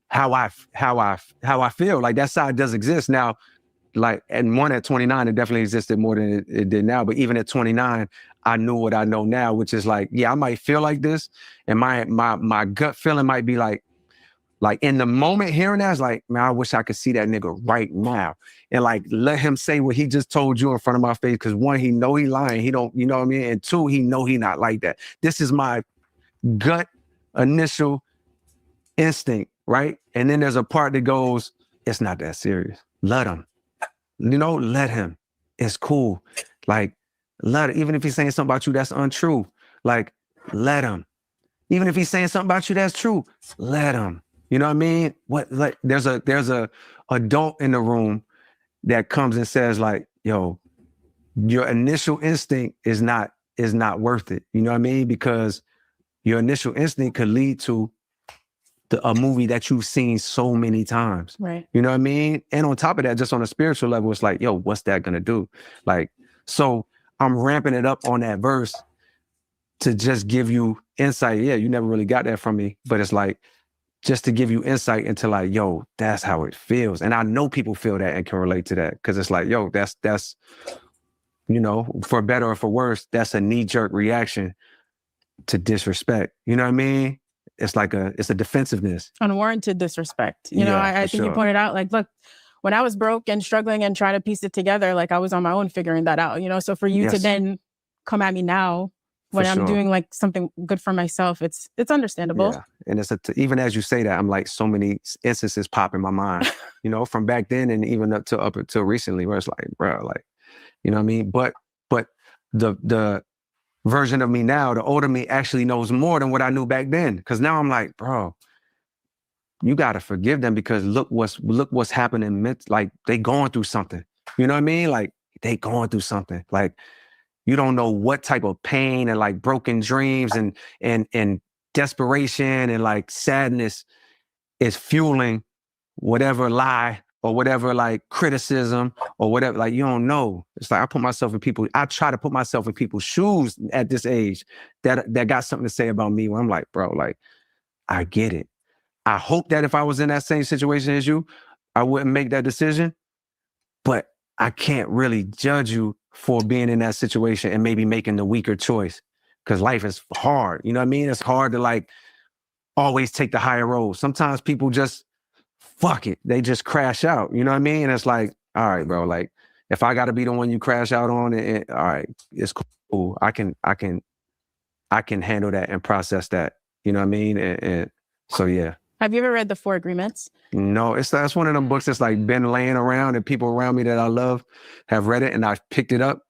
B: how I feel. Like that side does exist now. Like, and one at 29, it definitely existed more than it did now. But even at 29, I knew what I know now, which is like, yeah, I might feel like this, and my gut feeling might be like in the moment hearing that, it's like, man, I wish I could see that nigga right now and like let him say what he just told you in front of my face. Because one, he know he lying, he don't, you know what I mean, and two, he know he not like that. This is my gut initial instinct, right? And then there's a part that goes, it's not that serious. Let him. You know, let him. It's cool. Like, even if he's saying something about you that's untrue, like, let him. Even if he's saying something about you that's true, let him. You know what I mean? Like, there's a adult in the room that comes and says, like, yo, your initial instinct is not worth it. You know what I mean? Because your initial instinct could lead to a movie that you've seen so many times.
C: Right.
B: You know what I mean? And on top of that, just on a spiritual level, it's like, yo, what's that gonna do? Like, so I'm ramping it up on that verse to just give you insight. Yeah, you never really got that from me, but it's like, just to give you insight into like, yo, that's how it feels. And I know people feel that and can relate to that. Because it's like, yo, that's, you know, for better or for worse, that's a knee-jerk reaction to disrespect. You know what I mean? It's like it's a defensiveness.
C: Unwarranted disrespect. You know, I think you pointed out, like, look, when I was broke and struggling and trying to piece it together, like I was on my own figuring that out, you know? So for you to then come at me now when I'm doing like something good for myself, it's understandable.
B: Yeah. And it's even as you say that, I'm like, so many instances pop in my mind, you know, from back then and even up until recently, where it's like, bro, like, you know what I mean? But the version of me now, the older me actually knows more than what I knew back then. Cause now I'm like, bro, you gotta forgive them because look what's happening. Like they going through something. You know what I mean? Like they going through something. Like you don't know what type of pain and like broken dreams and desperation and like sadness is fueling whatever lie or whatever like criticism or whatever. Like you don't know. It's like I try to put myself in people's shoes at this age that got something to say about me where I'm like, bro, like I get it. I hope that if I was in that same situation as you, I wouldn't make that decision, but I can't really judge you for being in that situation and maybe making the weaker choice because life is hard. You know what I mean? It's hard to like always take the higher road. Sometimes people just fuck it. They just crash out. You know what I mean? And it's like, all right, bro, like if I got to be the one you crash out on, all right, it's cool. I can handle that and process that. You know what I mean? And So yeah.
C: Have you ever read The 4 Agreements?
B: No, that's one of them books that's like been laying around and people around me that I love have read it and I've picked it up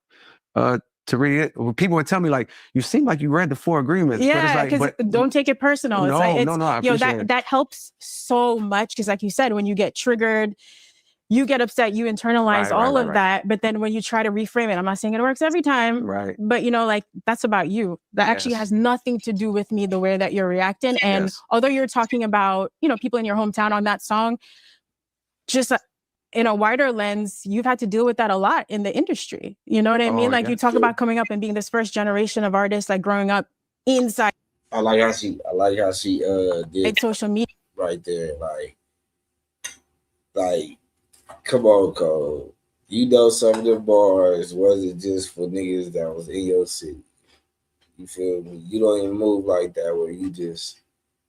B: to read it. Well, people would tell me like, you seem like you read The 4 Agreements.
C: Yeah, because don't take it personal.
B: No,
C: it's like,
B: no, I appreciate it.
C: That helps so much because like you said, when you get triggered, you get upset, you internalize all of that. But then when you try to reframe it, I'm not saying it works every time,
B: right?
C: But like that's about you. That actually has nothing to do with me, the way that you're reacting. And although you're talking about, people in your hometown on that song, just in a wider lens, you've had to deal with that a lot in the industry. You know what I mean? Like you talk about coming up and being this first generation of artists, like growing up inside.
A: I like how she did
C: social media
A: right there. Like, come on, Cole. Some of the bars wasn't just for niggas that was in your city. You feel me? You don't even move like that where you just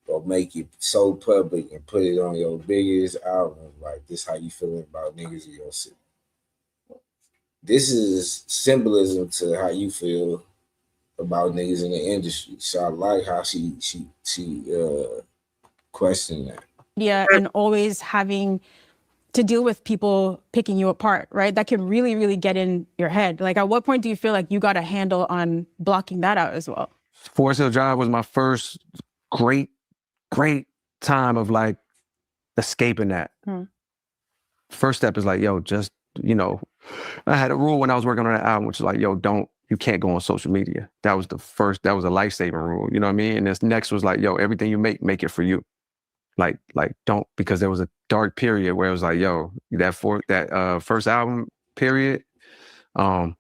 A: go make it so public and put it on your biggest album. Like, this how you feeling about niggas in your city. This is symbolism to how you feel about niggas in the industry. So I like how she questioned that.
C: Yeah, and always having to deal with people picking you apart, right? That can really, really get in your head. Like, at what point do you feel like you got a handle on blocking that out as well?
B: Forest Hill Drive was my first great time of like escaping that. First step is like, yo, just, I had a rule when I was working on that album, which is like, yo, you can't go on social media. That was a life-saving rule, you know what I mean? And this next was like, yo, everything you make it for you. Like don't, because there was a dark period where it was like, yo, that first album period, I'm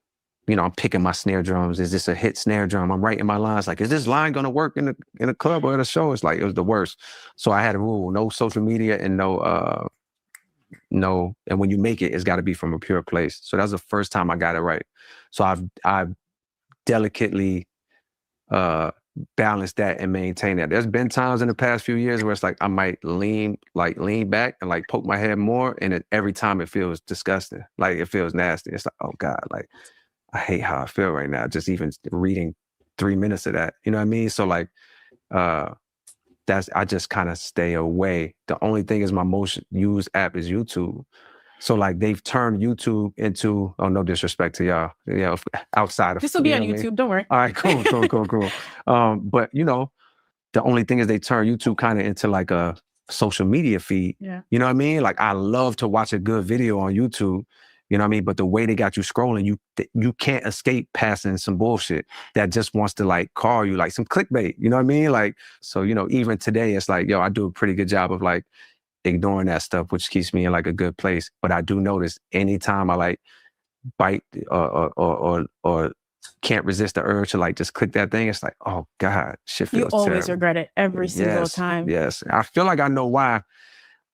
B: picking my snare drums. Is this a hit snare drum? I'm writing my lines. Like, is this line gonna work in a club or at a show? It's like, it was the worst. So I had a rule: no social media and no. And when you make it, it's got to be from a pure place. So that was the first time I got it right. So I've delicately balance that and maintain that. There's been times in the past few years where it's like I might lean back and like poke my head more, and every time it feels disgusting. Like, it feels nasty. It's like, oh God, like I hate how I feel right now. Just even reading 3 minutes of that, you know what I mean? So like, I just kind of stay away. The only thing is my most used app is YouTube. So like, they've turned YouTube into, oh, no disrespect to y'all, outside of.
C: This will be on YouTube, don't worry.
B: All right, cool. But the only thing is they turn YouTube kind of into like a social media feed.
C: Yeah.
B: You know what I mean? Like, I love to watch a good video on YouTube, you know what I mean? But the way they got you scrolling, you can't escape passing some bullshit that just wants to like call you like some clickbait, you know what I mean? Like, so, even today it's like, yo, I do a pretty good job of like ignoring that stuff, which keeps me in like a good place. But I do notice anytime I like bite or can't resist the urge to like just click that thing, it's like, oh God, shit feels terrible. You
C: always regret it every single time.
B: Yes. I feel like I know why.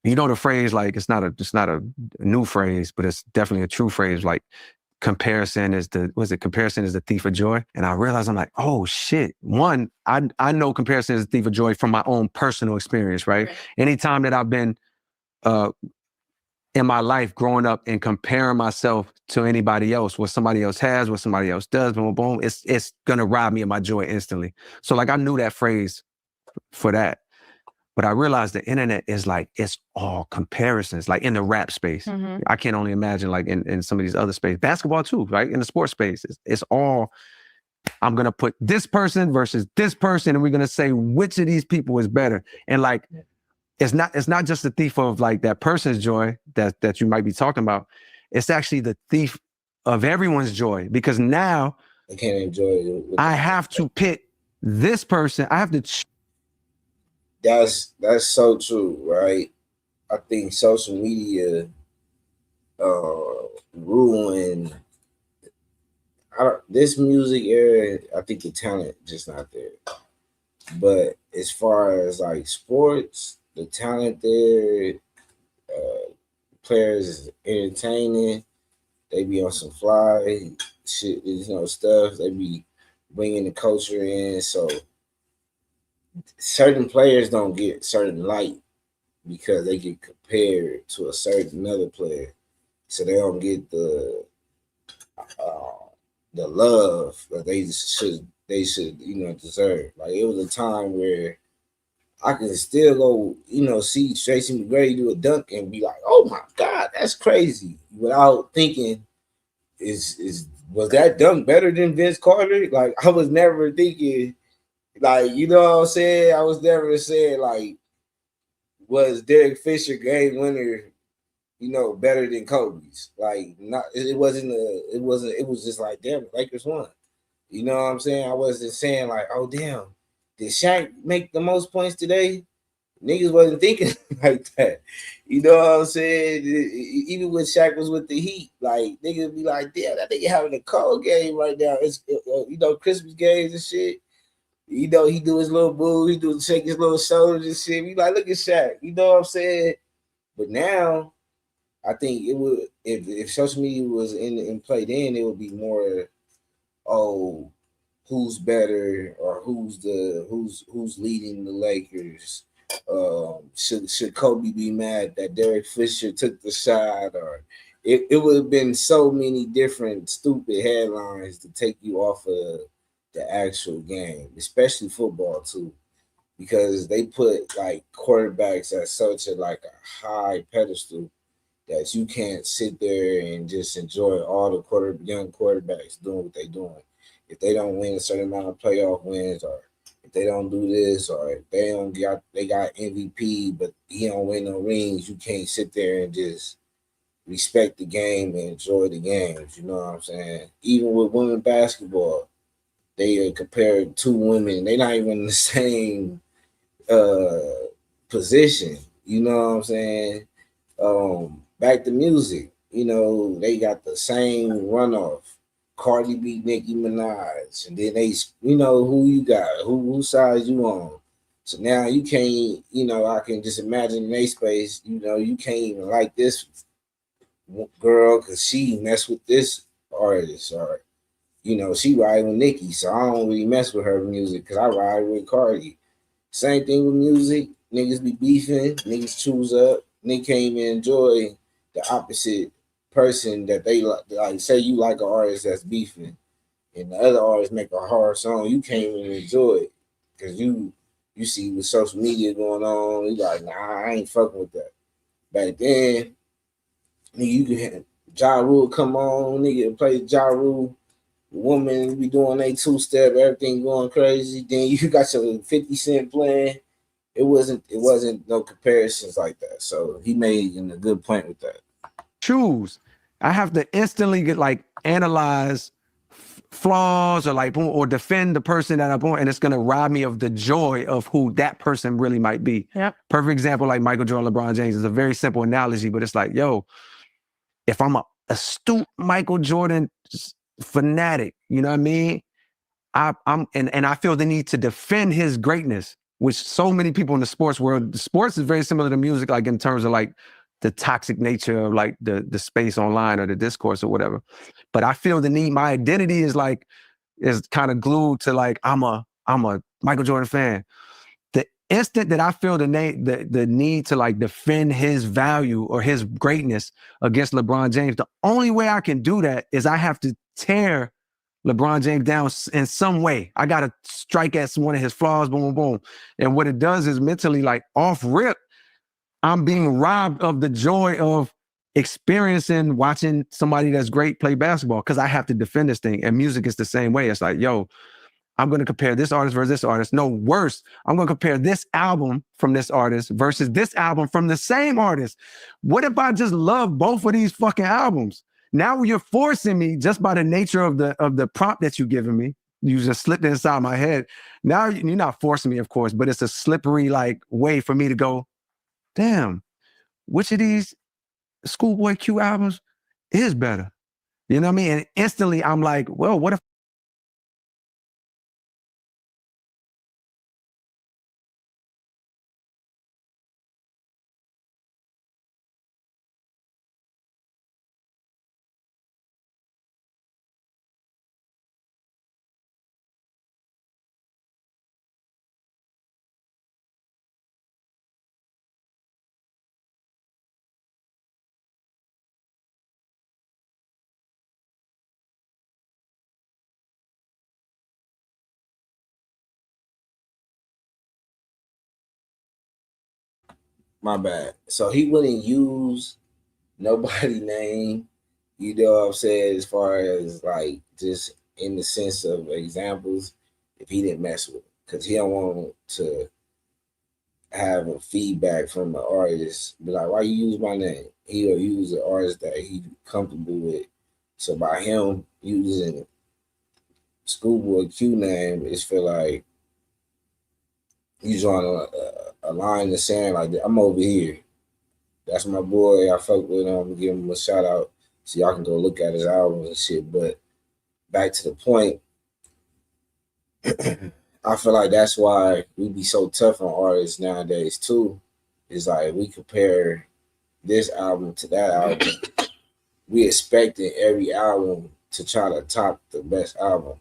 B: The phrase, like, it's not a new phrase, but it's definitely a true phrase. Like, comparison is the thief of joy. And I realized, I'm like, oh shit. One, I know comparison is the thief of joy from my own personal experience, right? Anytime that I've been in my life growing up and comparing myself to anybody else, what somebody else has, what somebody else does, boom, boom, it's gonna rob me of my joy instantly. So like, I knew that phrase for that. But I realized the internet is like, it's all comparisons, like in the rap space.
C: Mm-hmm.
B: I can only imagine like in some of these other spaces, basketball too, right? In the sports space, it's all, I'm going to put this person versus this person, and we're going to say which of these people is better. And like, it's not just the thief of like that person's joy that you might be talking about. It's actually the thief of everyone's joy, because now
A: I can't enjoy it.
B: I have to pit this person. I have to.
A: That's so true, right? I think social media ruined this music era. I think the talent just not there. But as far as like sports, the talent there, players is entertaining. They be on some fly shit, stuff. They be bringing the culture in. So certain players don't get certain light because they get compared to a certain other player, so they don't get the love that they should deserve. Like, it was a time where I can still go, see Tracy McGrady do a dunk and be like, "Oh my God, that's crazy," without thinking, was that dunk better than Vince Carter? Like, I was never thinking, like, you know what I'm saying? I was never saying like, was Derek Fisher game winner, better than Kobe's? Like, not it wasn't it was just like, damn, Lakers won. You know what I'm saying? I wasn't saying like, oh damn, did Shaq make the most points today? Niggas wasn't thinking like that. You know what I'm saying? Even when Shaq was with the Heat, like, niggas be like, damn, that nigga having a cold game right now. It's Christmas games and shit. He do his little boo, he do shake his little shoulders and shit. We like, look at Shaq. You know what I'm saying? But now, I think it would, if social media was in play then, it would be more, oh, who's better, or who's leading the Lakers. Should Kobe be mad that Derek Fisher took the shot, or it would have been so many different stupid headlines to take you off of the actual game, especially football too, because they put like quarterbacks at such a high pedestal that you can't sit there and just enjoy all the young quarterbacks doing what they're doing. If they don't win a certain amount of playoff wins, or if they don't do this, or if they got MVP, but he don't win no rings, you can't sit there and just respect the game and enjoy the games. You know what I'm saying? Even with women basketball, they compare two women. They're not even in the same position. You know what I'm saying? Back to music. They got the same runoff. Cardi B, Nicki Minaj, and then who you got, who side you on. So now you can't, I can just imagine in their space, you can't even like this girl because she messed with this artist, or she ride with Nicki, so I don't really mess with her music because I ride with Cardi. Same thing with music. Niggas be beefing. Niggas choose up. Niggas can't even enjoy the opposite person that they like. Like, say you like an artist that's beefing, and the other artist make a hard song, you can't even enjoy it because you see with social media going on, you like, nah, I ain't fucking with that. Back then, nigga, you could have Ja Rule come on, nigga play Ja Rule. Woman be doing a two-step, everything going crazy. Then you got your 50 Cent playing. It wasn't no comparisons like that. So he made a good point with that.
B: Choose. I have to instantly get analyze flaws, or or defend the person that I'm on, and it's gonna rob me of the joy of who that person really might be.
C: Yep.
B: Perfect example, like Michael Jordan, LeBron James, is a very simple analogy, but it's like, yo, if I'm a astute Michael Jordan fanatic, you know what I mean? And I feel the need to defend his greatness, which so many people in the sports world. Sports is very similar to music, like in terms of the toxic nature of the space online or the discourse or whatever. But I feel the need. My identity is kind of glued to I'm a Michael Jordan fan. The instant that I feel the need to defend his value or his greatness against LeBron James, the only way I can do that is I have to tear LeBron James down in some way. I got to strike at one of his flaws, boom, boom, boom. And what it does is mentally, off rip, I'm being robbed of the joy of experiencing watching somebody that's great play basketball because I have to defend this thing. And music is the same way. It's like, yo, I'm going to compare this artist versus this artist. No, worse, I'm going to compare this album from this artist versus this album from the same artist. What if I just love both of these fucking albums? Now you're forcing me, just by the nature of the prompt that you're giving me. You just slipped it inside my head. Now you're not forcing me, of course, but it's a slippery way for me to go, damn, which of these Schoolboy Q albums is better? You know what I mean? And instantly I'm like, well, what if
A: My bad. So he wouldn't use nobody name. You know what I'm saying? As far as like just in the sense of examples, if he didn't mess with, because he don't want to have a feedback from an artist, be like, why you use my name? He'll use an artist that he comfortable with. So by him using Schoolboy Q name, it's feel like he's drawing a line in the sand like I'm over here. That's my boy. I fuck with him. I'm give him a shout out so y'all can go look at his album and shit. But back to the point, I feel like that's why we be so tough on artists nowadays too. It's like we compare this album to that album. We expecting every album to try to top the best album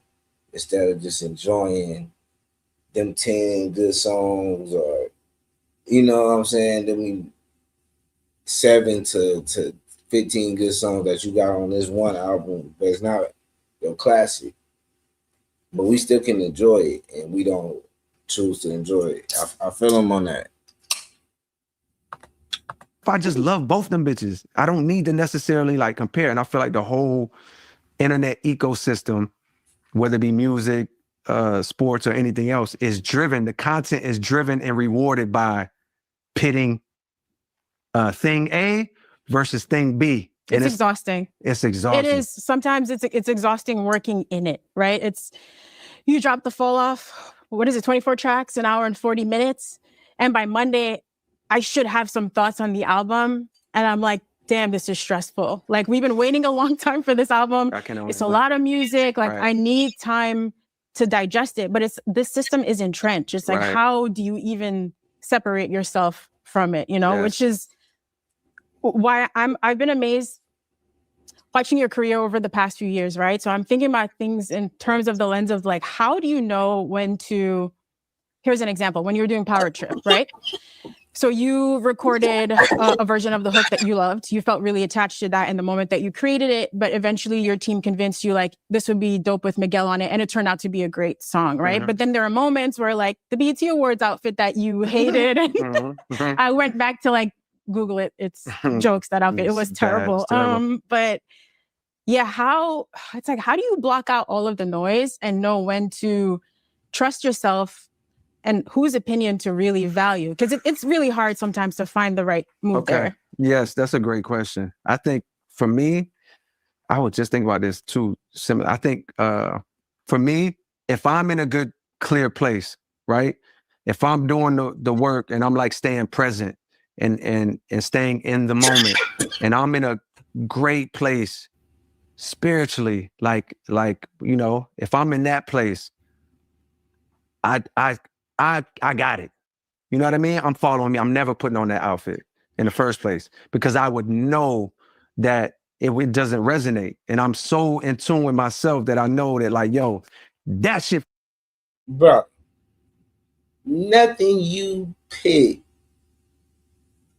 A: instead of just enjoying them 10 good songs or you know what I'm saying, them 7 to 15 good songs that you got on this one album, but it's not your classic. But we still can enjoy it, and we don't choose to enjoy it. I feel them on that.
B: If I just love both them bitches, I don't need to necessarily like compare. And I feel like the whole internet ecosystem, whether it be music, sports, or anything else, is driven. The content is driven and rewarded by pitting thing A versus thing B.
C: And it's exhausting.
B: It's exhausting.
C: It is. Sometimes it's exhausting working in it, right? It's you drop the fall off. What is it? 24 tracks, an hour and 40 minutes. And by Monday, I should have some thoughts on the album. And I'm like, damn, this is stressful. Like we've been waiting a long time for this album. It's a lot of music. Like I need time to digest it. But this system is entrenched. It's like, how do you even separate yourself from it? You know, which is why I've been amazed watching your career over the past few years, right? So I'm thinking about things in terms of the lens of like, how do you know when to, here's an example, when you're doing Power Trip, right? So you recorded a version of the hook that you loved. You felt really attached to that in the moment that you created it, but eventually your team convinced you like, this would be dope with Miguel on it. And it turned out to be a great song, right? Mm-hmm. But then there are moments where like the BET Awards outfit that you hated, and I went back to like, Google it. It's jokes, that outfit. It was terrible. But yeah, it's like, how do you block out all of the noise and know when to trust yourself and whose opinion to really value? Because it's really hard sometimes to find the right move there.
B: Yes, that's a great question. I think for me, I was just thinking about this too. Similar. I think for me, if I'm in a good, clear place, right? If I'm doing the work and I'm like staying present and staying in the moment, and I'm in a great place spiritually, like you know, if I'm in that place, I got it. You know what I mean? I'm following me. I'm never putting on that outfit in the first place because I would know that it doesn't resonate. And I'm so in tune with myself that I know that like, yo, that shit.
A: Bro, nothing you pick,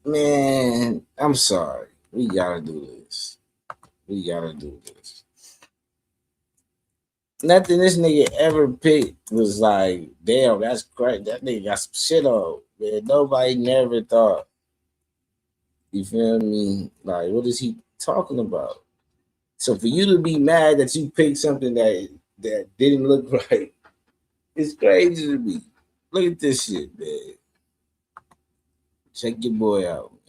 A: man, I'm sorry. We gotta do this. Nothing this nigga ever picked was like, damn, that's great. That nigga got some shit on. Man, nobody never thought. You feel me? Like, what is he talking about? So for you to be mad that you picked something that didn't look right, it's crazy to me. Look at this shit, man. Check your boy out, man.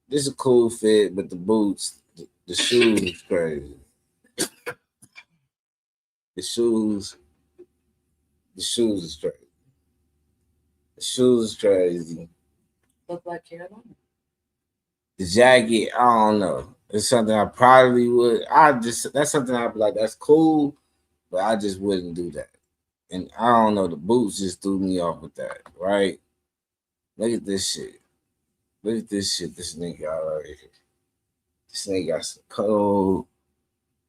A: This is a cool fit, but the boots, the shoes is crazy. The shoes is crazy. The shoes is crazy.
E: Look like Carolina.
A: The jacket, I don't know. It's something I probably would. That's something I'd be like, that's cool, but I just wouldn't do that. And I don't know, the boots just threw me off with that, right? Look at this shit. Look at this shit this nigga got right here. This nigga got some code.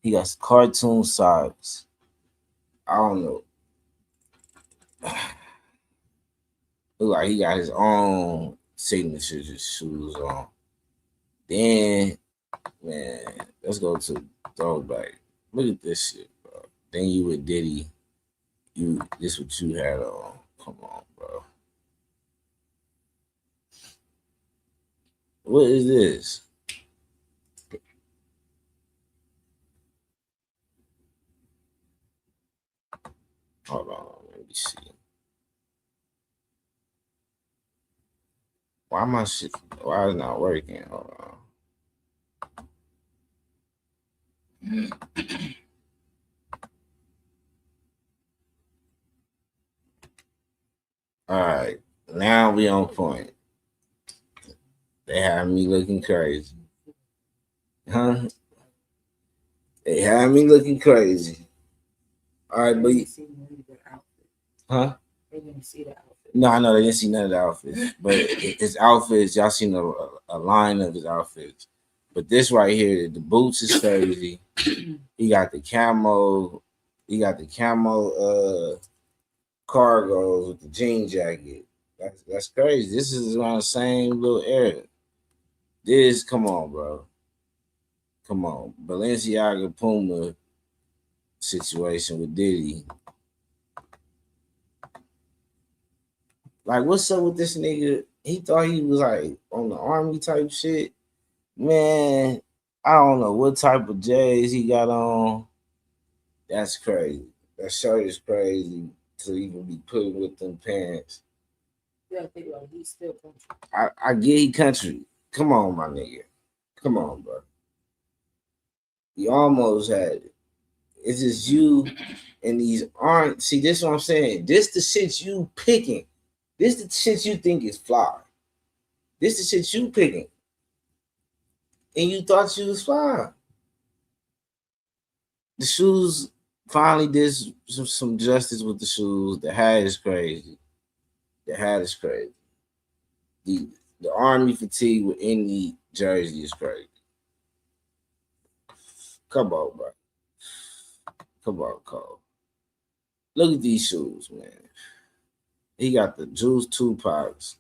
A: He got some cartoon socks. I don't know. Look like he got his own signature shoes on. Then, man, let's go to throwback. Look at this shit, bro. Then you with Diddy. This what you had on. Come on, bro. What is this? Hold on, let me see. Why my shit? Why is it not working? Hold on. All right, now we on point. They have me looking crazy, huh? They have me looking crazy. All right, but huh?
E: They didn't see the outfit.
A: No, I know they didn't see none of the outfits, but his outfits, y'all seen a line of his outfits. But this right here, the boots is crazy. He got the camo. He got the camo cargos with the jean jacket. That's crazy. This is around the same little area. This, come on, bro. Come on. Balenciaga Puma situation with Diddy. Like, what's up with this nigga? He thought he was like on the army type shit. Man, I don't know what type of J's he got on. That's crazy. That shirt is crazy to even be put with them pants.
E: Yeah, think about it. He's still country.
A: I get he country. Come on, my nigga. Come on, bro. You almost had it. It's just you and these aren't. See, this is what I'm saying. This the shit you picking. This the shit you think is fly. This the shit you picking. And you thought you was fly. The shoes finally did some justice with the shoes. The hat is crazy. The hat is crazy. The army fatigue with any jersey is crazy. Come on, bro. Come on, Cole. Look at these shoes, man. He got the Juice Tupacs.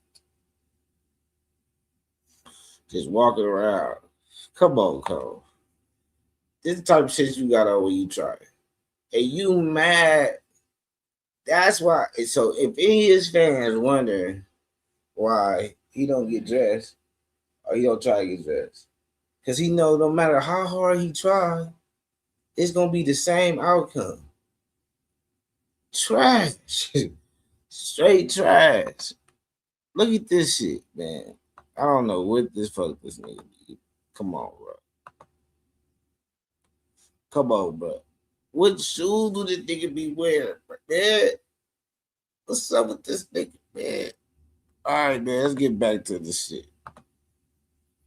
A: Just walking around. Come on, Cole. This the type of shit you got on when you try it. And you mad. That's why. So if any of his fans wondering why he don't get dressed or he don't try to get dressed, because he know no matter how hard he try, it's going to be the same outcome. Trash. Straight trash. Look at this shit, man. I don't know what this nigga be. Come on, bro. Come on, bro. What shoes do this nigga be wearing, man? What's up with this nigga, man? All right, man. Let's get back to this shit.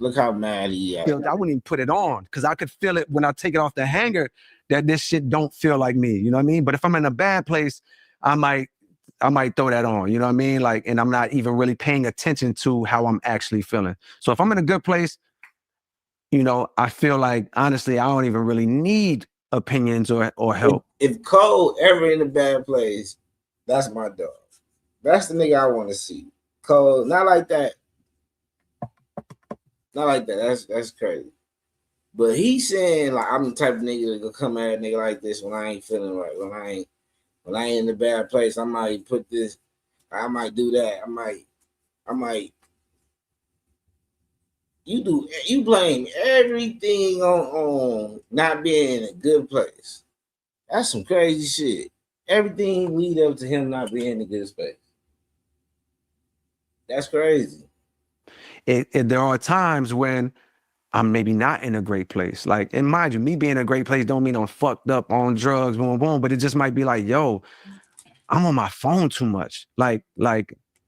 A: Look how mad he is.
B: I wouldn't even put it on because I could feel it when I take it off the hanger that this shit don't feel like me. You know what I mean? But if I'm in a bad place, I might throw that on. You know what I mean? Like, and I'm not even really paying attention to how I'm actually feeling. So if I'm in a good place, you know, I feel like honestly, I don't even really need opinions or help.
A: If Cole ever in a bad place, that's my dog. That's the nigga I want to see. Cole, not like that. Not like that. That's crazy. But he's saying like I'm the type of nigga that gonna come at a nigga like this when I ain't feeling right. When I ain't in a bad place, I might put this. I might do that. I might. You blame everything on not being in a good place. That's some crazy shit. Everything lead up to him not being in a good space. That's crazy.
B: There are times when I'm maybe not in a great place. Like, and mind you, me being in a great place don't mean I'm fucked up on drugs, boom, boom. But it just might be like, yo, I'm on my phone too much. Like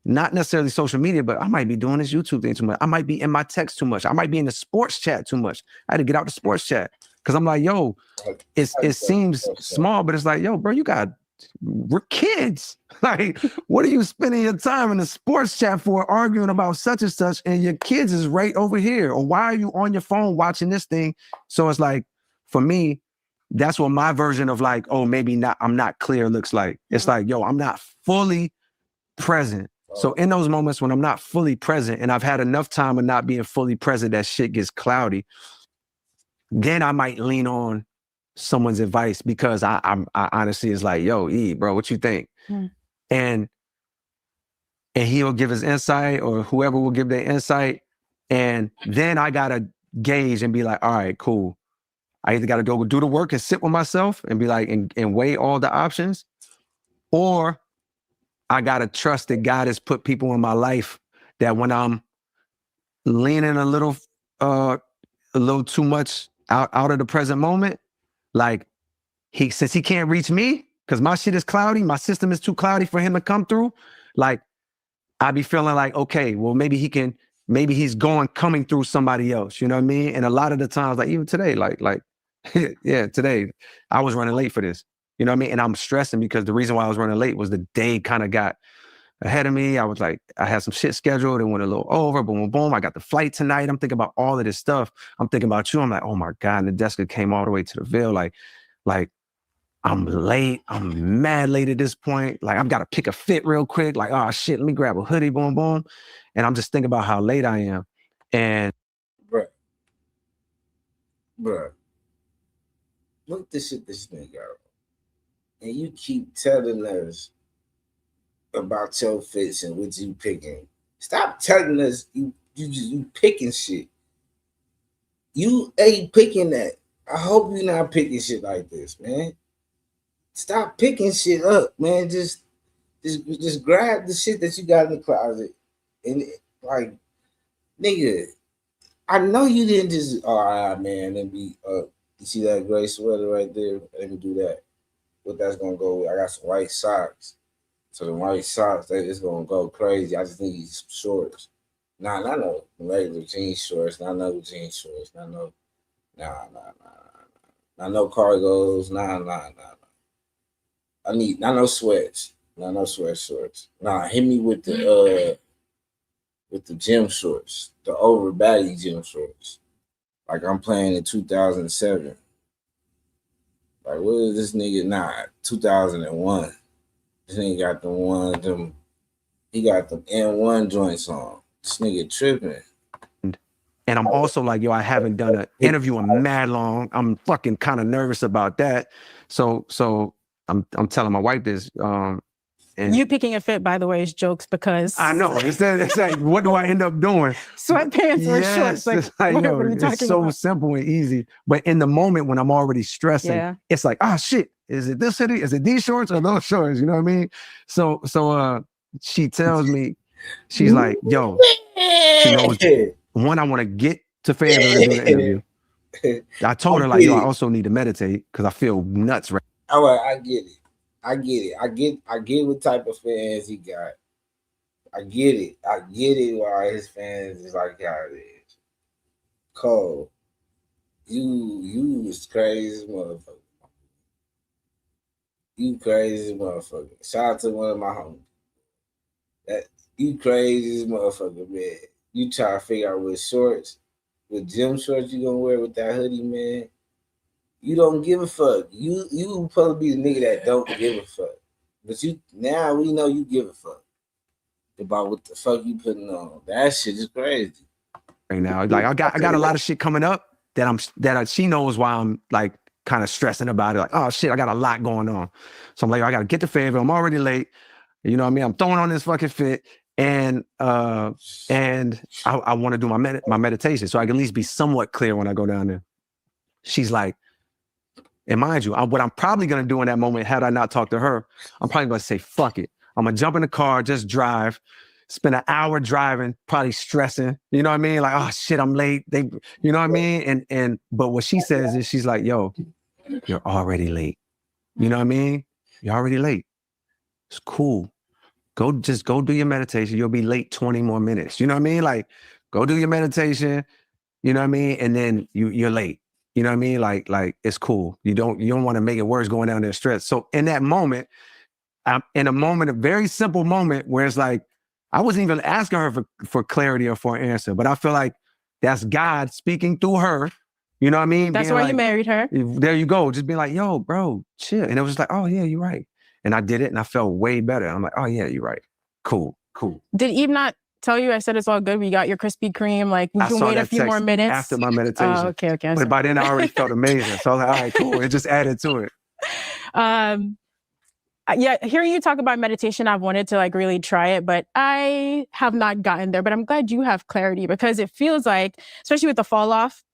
B: not necessarily social media, but I might be doing this YouTube thing too much. I might be in my text too much. I might be in the sports chat too much. I had to get out the sports chat because I'm like, yo, it seems small, but it's like, yo, bro, we're kids. Like, what are you spending your time in the sports chat for, arguing about such and such, and your kids is right over here? Or why are you on your phone watching this thing? So it's like, for me, that's what my version of like, oh, maybe not, I'm not clear looks like. It's like, yo, I'm not fully present So in those moments when I'm not fully present and I've had enough time of not being fully present, that shit gets cloudy. Then I might lean on someone's advice because I honestly is like, yo, E, bro, what you think? And he'll give his insight, or whoever will give their insight. And then I got to gauge and be like, all right, cool. I either got to go do the work and sit with myself and be like, and weigh all the options, or I got to trust that God has put people in my life that when I'm leaning a little too much out of the present moment, like since he can't reach me because my shit is cloudy, my system is too cloudy for him to come through. Like I be feeling like, okay, well, maybe he's coming through somebody else. You know what I mean? And a lot of the times, like even today, like, yeah, today I was running late for this. You know what I mean? And I'm stressing because the reason why I was running late was the day kind of got ahead of me. I was like, I had some shit scheduled and went a little over, boom, boom, boom. I got the flight tonight. I'm thinking about all of this stuff. I'm thinking about you. I'm like, oh my God. And the desk came all the way to the Ville. Like I'm late. I'm mad late at this point. Like I've got to pick a fit real quick. Like, oh shit, let me grab a hoodie, boom, boom. And I'm just thinking about how late I am. And
A: bruh, look this shit this nigga got. And you keep telling us about your fits and what you picking. Stop telling us you picking shit. You ain't picking that. I hope you're not picking shit like this, man. Stop picking shit up, man. Just grab the shit that you got in the closet. And like, nigga, I know you didn't just, all right, man, let me you see that gray sweater right there? Let me do that. What that's gonna go with? I got some white socks. So the white socks, it's gonna go crazy. I just need some shorts. Nah, not no regular jean shorts, not no jean shorts, not no cargos, nah. I need not no sweats, not no sweat shorts. Nah, hit me with the gym shorts, the over baggy gym shorts. Like I'm playing in 2007. Like what is this nigga? Nah, 2001. This nigga got he got them N1 joints on. This nigga tripping.
B: And I'm also like, yo, I haven't done an interview in mad long. I'm fucking kind of nervous about that. So I'm telling my wife this. And
C: you picking a fit, by the way, is jokes because
B: I know it's like, what do I end up doing?
C: Sweatpants or shorts? Like, what are you talking
B: it's so
C: about?
B: simple and easy. But in the moment when I'm already stressing, it's like, ah, shit. Is it this hoodie? Is it these shorts or those shorts? You know what I mean? So she tells me, she's like, yo, she knows. One, I want to get to Fayetteville and do the interview. I told her, like, yo, I also need to meditate because I feel nuts right now.
A: All right, I get it. I get what type of fans he got. I get it why his fans is like how it is. Cole, you was crazy motherfucker. You crazy motherfucker. Shout out to one of my homies. That you crazy motherfucker, man. You try to figure out what gym shorts you gonna wear with that hoodie, man. You don't give a fuck. You supposed to be the nigga that don't give a fuck. But now we know you give a fuck about what the fuck you putting on. That shit is crazy.
B: Right now, like I got a lot of shit coming up that she knows why I'm like kind of stressing about it. Like, oh shit, I got a lot going on. So I'm like, I gotta get to Fayetteville. I'm already late. You know what I mean? I'm throwing on this fucking fit. And I want to do my meditation so I can at least be somewhat clear when I go down there. She's like, and mind you, what I'm probably going to do in that moment, had I not talked to her, I'm probably going to say, fuck it. I'm going to jump in the car, just drive, spend an hour driving, probably stressing. You know what I mean? Like, oh shit, I'm late. You know what I mean? But what she says is she's like, yo, you're already late. You know what I mean? You're already late. It's cool. Go do your meditation. You'll be late 20 more minutes. You know what I mean? Like, go do your meditation. You know what I mean? And then you're late. You know what I mean? Like it's cool. You don't want to make it worse going down there stressed. So in that moment, I'm in a very simple moment where it's like, I wasn't even asking her for clarity or for an answer, but I feel like that's God speaking through her. You know what I mean?
C: That's why you married her.
B: There you go. Just being like, yo, bro, chill. And it was just like, oh yeah, you're right. And I did it and I felt way better. I'm like, oh yeah, you're right. Cool. Cool.
C: Did Eve not tell you? I said it's all good. We got your Krispy Kreme. Like you
B: I
C: can
B: saw
C: wait a
B: that
C: few more
B: text
C: minutes
B: after my meditation.
C: Oh, okay. I'm
B: But
C: sorry.
B: by then I already felt amazing. So I was like, all right, cool. It just added to it.
C: Yeah, hearing you talk about meditation, I've wanted to like really try it, but I have not gotten there. But I'm glad you have clarity because it feels like, especially with the fall off,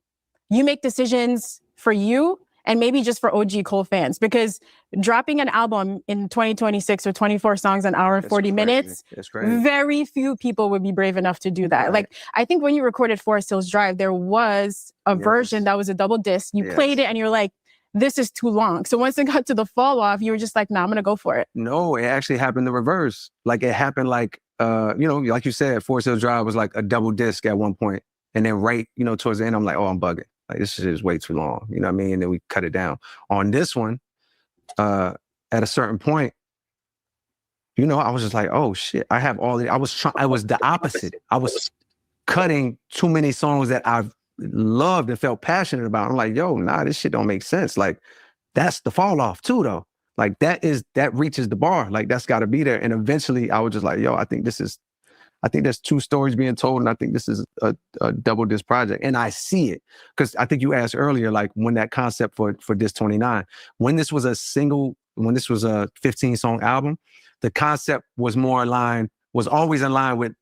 C: you make decisions for you and maybe just for OG Cole fans. Because dropping an album in 2026 with 24 songs, an hour and 40 minutes,
B: It's crazy.
C: very few people would be brave enough to do that.
B: Right.
C: Like, I think when you recorded Forest Hills Drive, there was a version that was a double disc. You played it and you're like, this is too long. So once it got to the fall off, you were just like, nah, I'm going to go for it.
B: No, it actually happened the reverse. Like it happened like, like you said, Forest Hills Drive was like a double disc at one point. And then towards the end, I'm like, oh, I'm bugging. Like this shit is way too long. You know what I mean? And then we cut it down. On this one, at a certain point, I was just like, oh shit, I have all the, I was the opposite. I was cutting too many songs that I've loved and felt passionate about. I'm like, yo, nah, this shit don't make sense. Like that's the fall off too, though. Like that reaches the bar. Like that's got to be there. And eventually I was just like, yo, I think there's two stories being told, and I think this is a double disc project. And I see it because I think you asked earlier, like when that concept for disc 29, when this was a 15 song album, the concept was always in line with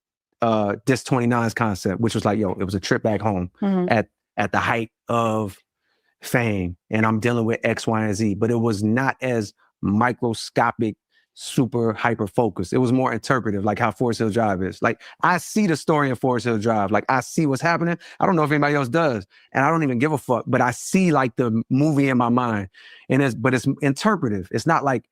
B: disc 29's concept, which was like, yo, it was a trip back home at the height of fame, and I'm dealing with X, Y, and Z. But it was not as microscopic, super hyper focused. It was more interpretive, like how Forest Hills Drive is. Like I see the story in Forest Hills Drive. Like I see what's happening. I don't know if anybody else does, and I don't even give a fuck. But I see like the movie in my mind, but it's interpretive. It's not like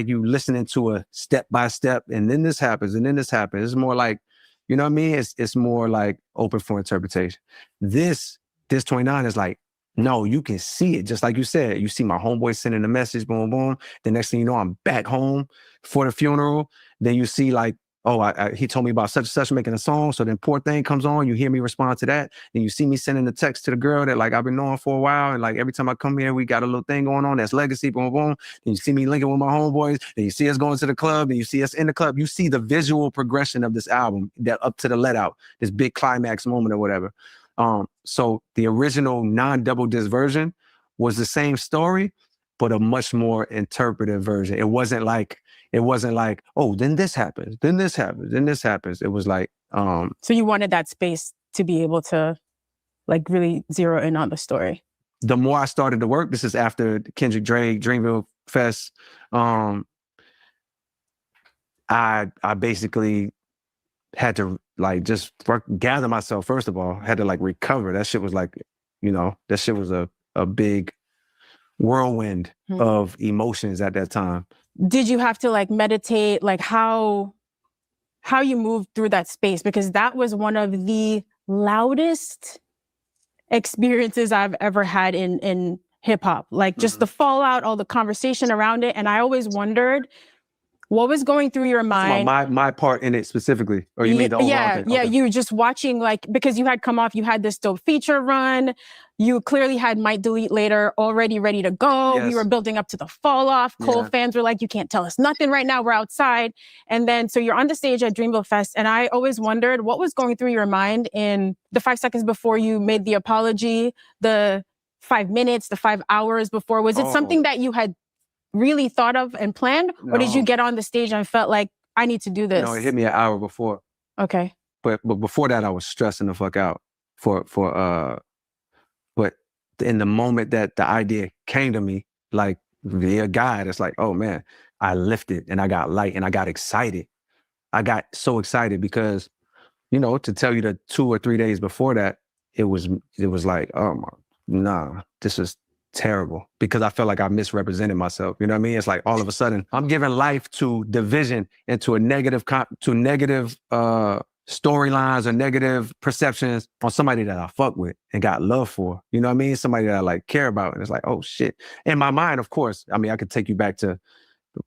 B: you listening to a step by step, and then this happens, and then this happens. It's more like, you know what I mean? It's more like open for interpretation. This 29 is like, no, you can see it. Just like you said, you see my homeboy sending a message, boom, boom. The next thing you know, I'm back home for the funeral. Then you see like, oh, he told me about such and such making a song. So then Poor Thing comes on, you hear me respond to that. Then you see me sending a text to the girl that like I've been knowing for a while. And like every time I come here, we got a little thing going on. That's Legacy, boom, boom. Then you see me linking with my homeboys. Then you see us going to the club. Then you see us in the club. You see the visual progression of this album that up to the let out, this big climax moment or whatever. So the original non-double disc version was the same story, but a much more interpretive version. It wasn't like, oh, then this happens, then this happens, then this happens. It was like,
C: so you wanted that space to be able to like really zero in on the story.
B: The more I started to work, this is after Kendrick Drake, Dreamville Fest. I basically had to like just gather myself. First of all, had to like recover. That shit was like, that shit was a big whirlwind of emotions at that time.
C: Did you have to like meditate, like how you moved through that space? Because that was one of the loudest experiences I've ever had in hip hop. Like just the fallout, all the conversation around it. And I always wondered what was going through your mind.
B: My part in it specifically, or you mean the overall thing?
C: Yeah,
B: okay.
C: you just watching, like, because you had come off, you had this dope feature run, you clearly had Might Delete Later already ready to go.
B: Yes.
C: We were building up to the fall off. Cole fans were like, you can't tell us nothing right now, we're outside. And then, so you're on the stage at Dreamville Fest, and I always wondered what was going through your mind in the 5 seconds before you made the apology, the 5 minutes, the 5 hours before. Was it something that you had really thought of and planned? No. Or did you get on the stage and felt like, I need to do this?
B: No, it hit me an hour before.
C: Okay.
B: But before that, I was stressing the fuck out but in the moment that the idea came to me, like via God, it's like, oh man, I lifted and I got light and I got excited. I got so excited because, to tell you the 2 or 3 days before that, it was like, this is terrible, because I felt like I misrepresented myself. You know what I mean? It's like all of a sudden I'm giving life to division and to negative storylines or negative perceptions on somebody that I fuck with and got love for. You know what I mean? Somebody that I like care about. And it's like, oh shit. In my mind, of course, I mean, I could take you back to,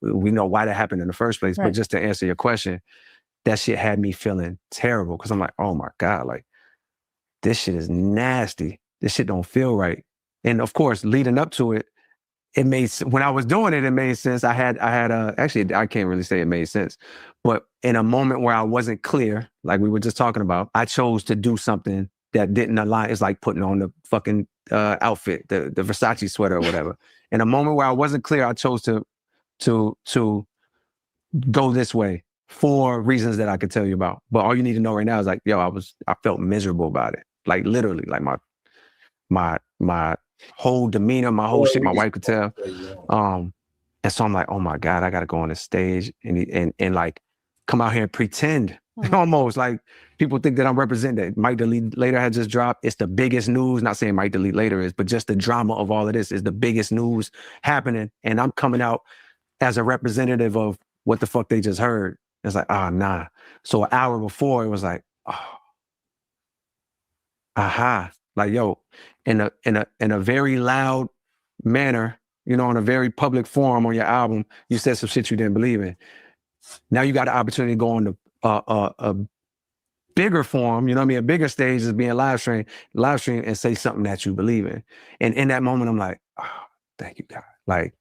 B: we know why that happened in the first place, right. But just to answer your question, that shit had me feeling terrible, because I'm like, oh my God, like this shit is nasty. This shit don't feel right. And of course, leading up to it, it made, when I was doing it, it made sense. Actually, I can't really say it made sense, but in a moment where I wasn't clear, like we were just talking about, I chose to do something that didn't align. It's like putting on the fucking outfit, the Versace sweater or whatever. In a moment where I wasn't clear, I chose to go this way for reasons that I could tell you about. But all you need to know right now is like, yo, I felt miserable about it. Like literally, like my whole demeanor, my whole shit, my wife could tell. And so I'm like, oh my God, I gotta go on the stage and like come out here and pretend. Almost like people think that I'm representing that Mike Delete Later had just dropped. It's the biggest news. Not saying Mike Delete Later is, but just the drama of all of this is the biggest news happening. And I'm coming out as a representative of what the fuck they just heard. It's like, nah. So an hour before, it was like, aha. Like, yo, in a very loud manner, you know, in a very public forum on your album, you said some shit you didn't believe in. Now you got the opportunity to go on a bigger forum, you know what I mean? A bigger stage is being live stream and say something that you believe in. And in that moment, I'm like, thank you, God. Like,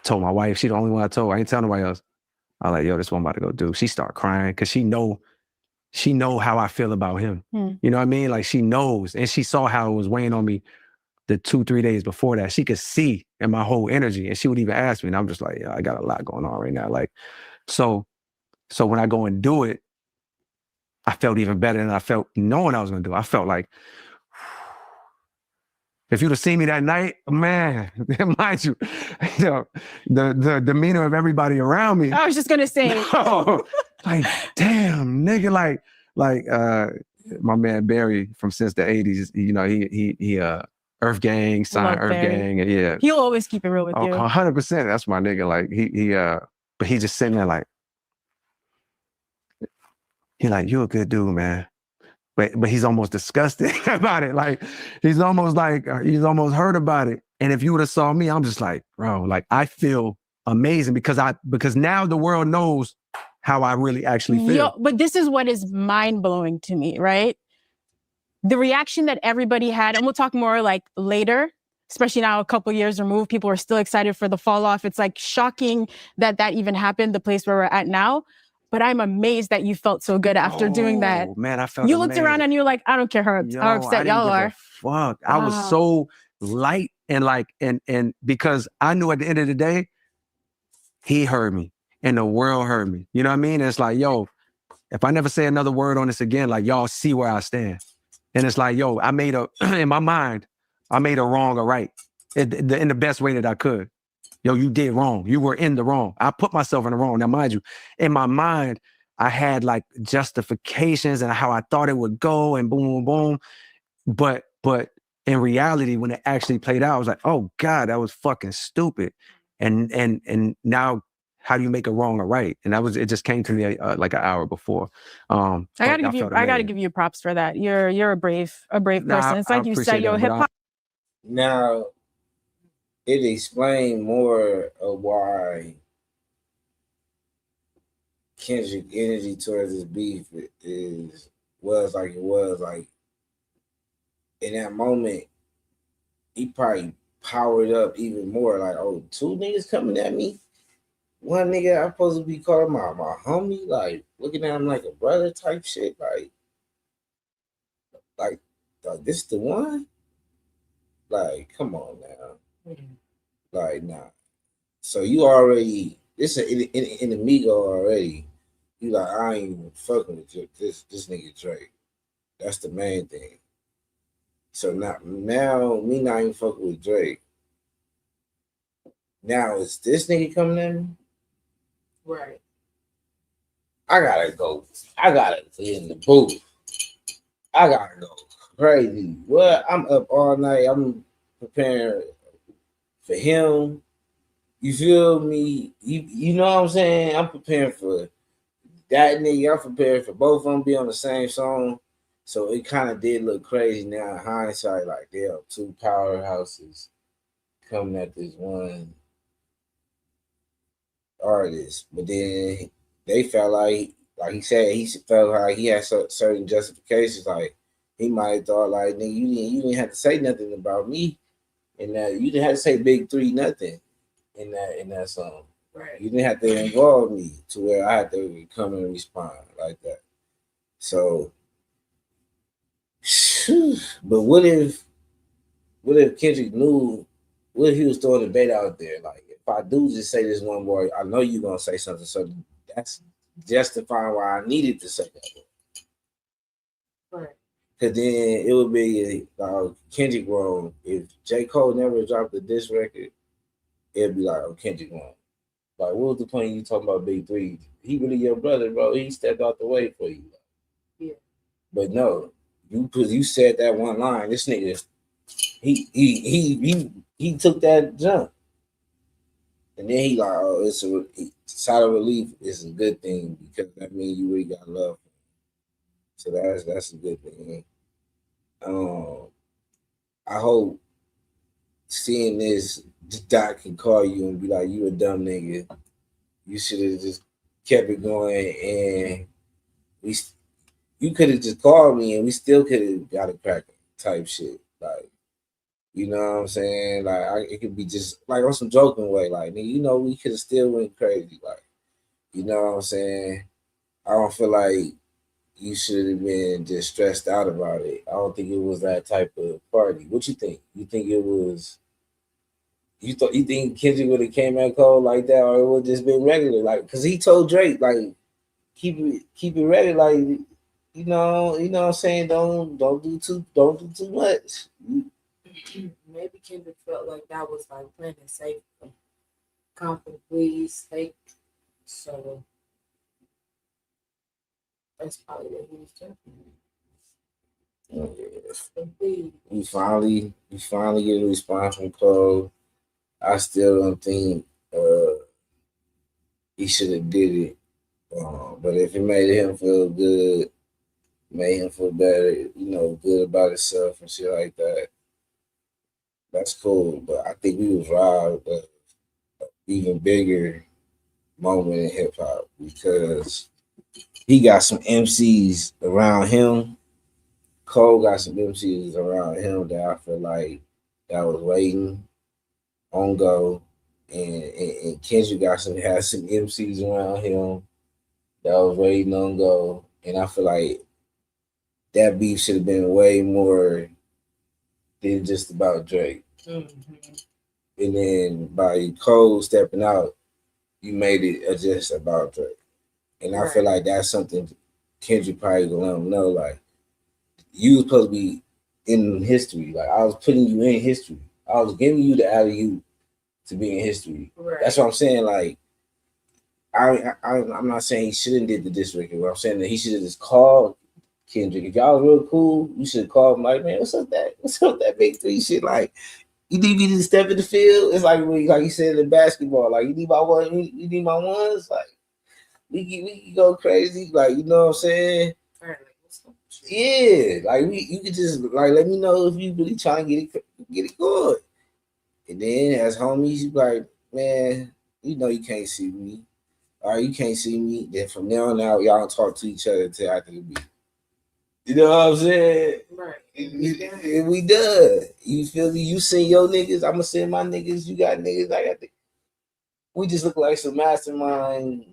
B: told my wife, she the only one I told. I ain't telling nobody else. I was like, yo, this one I'm about to go do. She start crying because she know how I feel about him. You know what I mean? Like she knows, and she saw how it was weighing on me the 2-3 days before that. She could see in my whole energy, and she would even ask me, and I'm just like, yeah, I got a lot going on right now. Like, so when I go and do it, I felt even better than I felt knowing I was gonna do it. I felt like, if you'd have seen me that night, man, mind you, the demeanor of everybody around me.
C: I was just gonna say,
B: like, damn, nigga, like my man Barry from since the 80s, you know, he Earth Gang, signed Earth
C: Barry.
B: Gang, and yeah.
C: He'll always keep it real with you.
B: 100%, that's my nigga. Like but he just sitting there like, he like, you a good dude, man. But he's almost disgusted about it. Like he's almost hurt about it. And if you would have saw me, I'm just like, bro, like I feel amazing because now the world knows how I really actually feel.
C: But this is what is mind blowing to me, right? The reaction that everybody had, and we'll talk more like later, especially now a couple years removed, people are still excited for the fall off. It's like shocking that even happened, the place where we're at now. But I'm amazed that you felt so good after doing that.
B: Man, I felt
C: You looked around and you're like, I don't care how upset y'all are.
B: Fuck. I was so light and like, and because I knew at the end of the day, he heard me and the world heard me. You know what I mean? And it's like, yo, if I never say another word on this again, like y'all see where I stand. And it's like, yo, in my mind, I made a wrong or right in the best way that I could. Yo, you did wrong. You were in the wrong. I put myself in the wrong. Now, mind you, in my mind, I had like justifications and how I thought it would go and boom, boom, boom. But in reality, when it actually played out, I was like, oh God, that was fucking stupid. And now how do you make a wrong or right? And it just came to me like an hour before.
C: I gotta give you props for that. You're a brave person. It's like you said, yo, hip hop.
A: Now, it explained more of why Kendrick energy towards this beef was like it was. Like in that moment, he probably powered up even more. Like, oh, 2 niggas coming at me. One nigga I'm supposed to be calling my homie, like looking at him like a brother type shit. Like this the one? Like, come on now. Like, nah. So you already, this in the Migo already. You like, I ain't even fucking with this nigga Drake. That's the main thing. So now me not even fucking with Drake. Now is this nigga coming at me?
E: Right.
A: I gotta go. I gotta be in the booth. I gotta go crazy. Well, I'm up all night. I'm preparing for him. You feel me? You know what I'm saying? I'm preparing for that nigga. I'm preparing for both of them be on the same song. So it kind of did look crazy now in hindsight. Like, there are 2 powerhouses coming at this one artist. But then they felt like he said, he felt like he had certain justifications. Like, he might have thought, like, nigga, you didn't have to say nothing about me And that you didn't have to say big three nothing in that song.
E: Right.
A: You didn't have to involve me to where I had to come and respond like that. So, but what if Kendrick knew? What if he was throwing the bait out there? Like, if I do just say this one word, I know you're gonna say something. So that's justifying why I needed to say that.
E: Right.
A: Cause then it would be Kendrick wrong. If J. Cole never dropped a diss record, it'd be like, oh, Kendrick wrong. Like, what was the point of you talking about Big Three? He really your brother, bro. He stepped out the way for you.
E: Yeah.
A: But no, you said that one line. This nigga, he took that jump, and then he like, oh, it's a sigh of relief. It's a good thing because that means you really got love. So that's a good thing. I hope seeing this, Doc can call you and be like, you a dumb nigga. You should have just kept it going, and you could have just called me, and we still could have got a cracker type shit. Like, you know what I'm saying? Like, it could be just like on some joking way. Like, nigga, you know, we could have still went crazy. Like, you know what I'm saying? I don't feel like you should have been just stressed out about it. I don't think it was that type of party. What you think? You think it was? You think Kendrick would have came at Cole like that, or it would just been regular? Like, cause he told Drake like keep it regular. Like, you know what I'm saying? Don't do too much.
E: Maybe Kendrick felt like that was like playing it safe, confident, please, fake. So that's probably what he was doing.
A: We finally get a response from Cole. I still don't think he should have did it. But if it made him feel good, made him feel better, good about himself and shit like that, that's cool. But I think we was robbed of an even bigger moment in hip hop because he got some MCs around him. Cole got some MCs around him that I feel like that was waiting on go, and Kendrick had some MCs around him that was waiting on go, and I feel like that beef should have been way more than just about Drake.
E: Mm-hmm.
A: And then by Cole stepping out, you made it just about Drake, and I feel like that's something Kendrick probably gonna let him know, like, you was supposed to be in history. Like, I was putting you in history. I was giving you the alley-oop to be in history.
E: Right.
A: That's what I'm saying. Like, I'm not saying he shouldn't did the diss record. I'm saying that he should have just called Kendrick. If y'all was real cool, you should have called him like, man, what's up with that Big Three shit? Like, you need me to step in the field? It's like you said in basketball. Like, you need my one, you need my ones. Like, we can go crazy. Like, you know what I'm saying?
E: Right.
A: Yeah, like you could just like let me know if you really trying to get it going. And then as homies, you like, man, you can't see me. All right, you can't see me. Then from now on out, y'all don't talk to each other until after the beat. You know what I'm saying?
E: Right.
A: And we done. You feel me? You send your niggas, I'ma send my niggas. You got niggas, I got the. We just look like some mastermind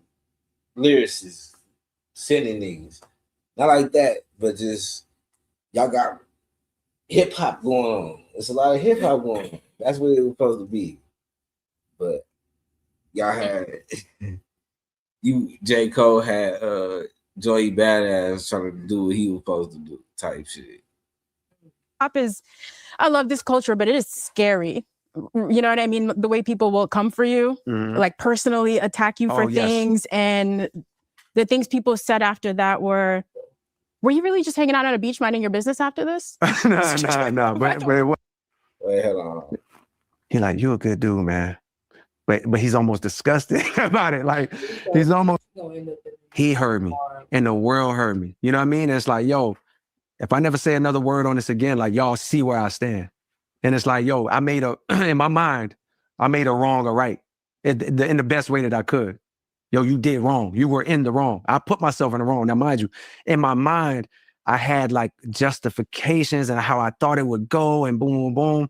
A: lyricists sending niggas. Not like that, but just y'all got hip hop going on. It's a lot of hip hop going on. That's what it was supposed to be. But y'all had J. Cole had Joey Badass trying to do what he was supposed to do type shit.
C: I love this culture, but it is scary. You know what I mean? The way people will come for you, like personally attack you for things, and the things people said after that were you really just hanging out on a beach minding your business after this?
B: No. But
A: wait, hold on.
B: He like, you a good dude, man. But he's almost disgusted about it. Like, he's almost, he heard me and the world heard me. You know what I mean? It's like, yo, if I never say another word on this again, like, y'all see where I stand. And it's like, yo, I made in my mind, I made a wrong or right in the best way that I could. Yo, you did wrong. You were in the wrong. I put myself in the wrong. Now, mind you, in my mind, I had like justifications and how I thought it would go and boom, boom, boom.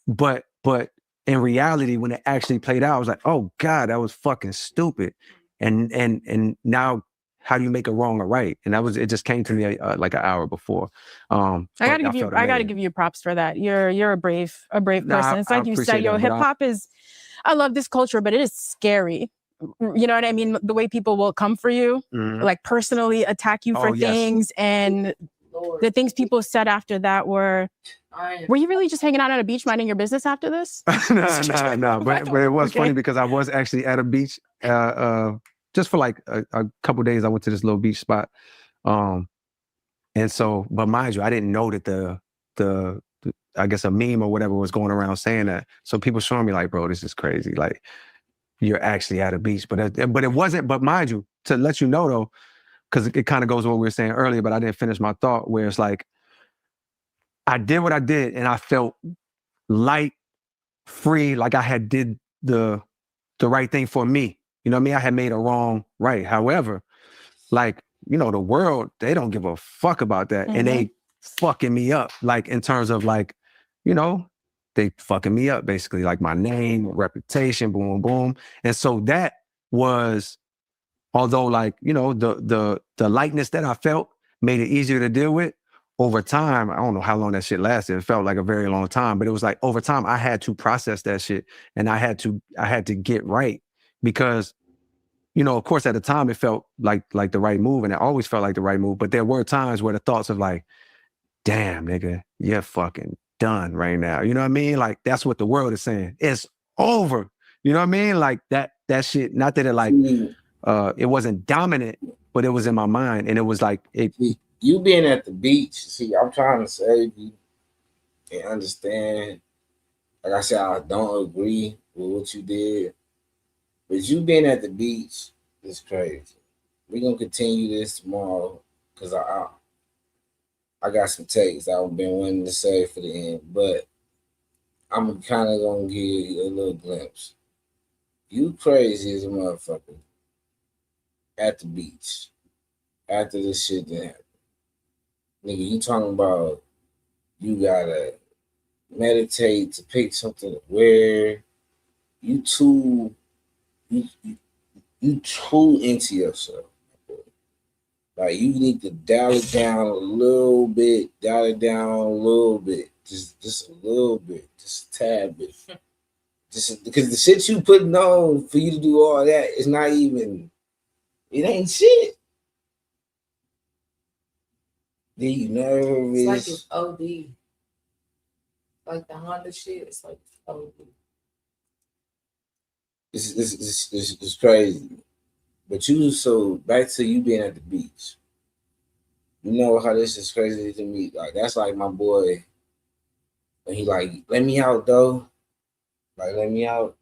B: But But in reality, when it actually played out, I was like, oh God, that was fucking stupid. And now how do you make a wrong or right? And it just came to me like an hour before.
C: I gotta give you props for that. You're a brave person. It's like you said, hip hop is, I love this culture, but it is scary. You know what I mean? The way people will come for you, like personally attack you for things. And the things people said after that were you really just hanging out at a beach minding your business after this?
B: No. But it was funny because I was actually at a beach just for like a couple days. I went to this little beach spot. And so, but mind you, I didn't know that the I guess a meme or whatever was going around saying that. So people showing me like, bro, this is crazy. Like, you're actually at a beach, but it wasn't. But mind you, to let you know though, because it kind of goes with what we were saying earlier, but I didn't finish my thought. Where it's like, I did what I did, and I felt light, free, like I had did the right thing for me. You know what I mean? I had made a wrong right. However, like, you know, the world, they don't give a fuck about that, and they fucking me up, like in terms of like, you know, they fucking me up basically, like my name, reputation, boom, boom, boom. And so that was, although like, you know, the lightness that I felt made it easier to deal with. Over time, I don't know how long that shit lasted. It felt like a very long time, but it was like over time I had to process that shit, and I had to get right, because, you know, of course at the time it felt like the right move, and it always felt like the right move. But there were times where the thoughts of like, damn, nigga, you're fucking done right now. You know what I mean? Like, that's what the world is saying. It's over. You know what I mean? Like that shit, not that it like, it wasn't dominant, but it was in my mind. And it was like,
A: you being at the beach, see, I'm trying to save you and understand. Like I said, I don't agree with what you did, but you being at the beach is crazy. We're gonna continue this tomorrow because I got some takes I've been wanting to say for the end, but I'm kind of gonna give you a little glimpse. You crazy as a motherfucker at the beach after this shit that happened. Nigga, you talking about you gotta meditate to pick something to wear. You too into yourself. Like, you need to dial it down a little bit, just a little bit, just a tad bit. Just because the shit you putting on for you to do all that is not even, it ain't shit. Then you nervous.
E: It's like it's OD. Like the Honda shit, it's like OD.
A: It's crazy. But so back to you being at the beach. You know how this is crazy to me. Like, that's like my boy. And he like, let me out though. Like, let me out.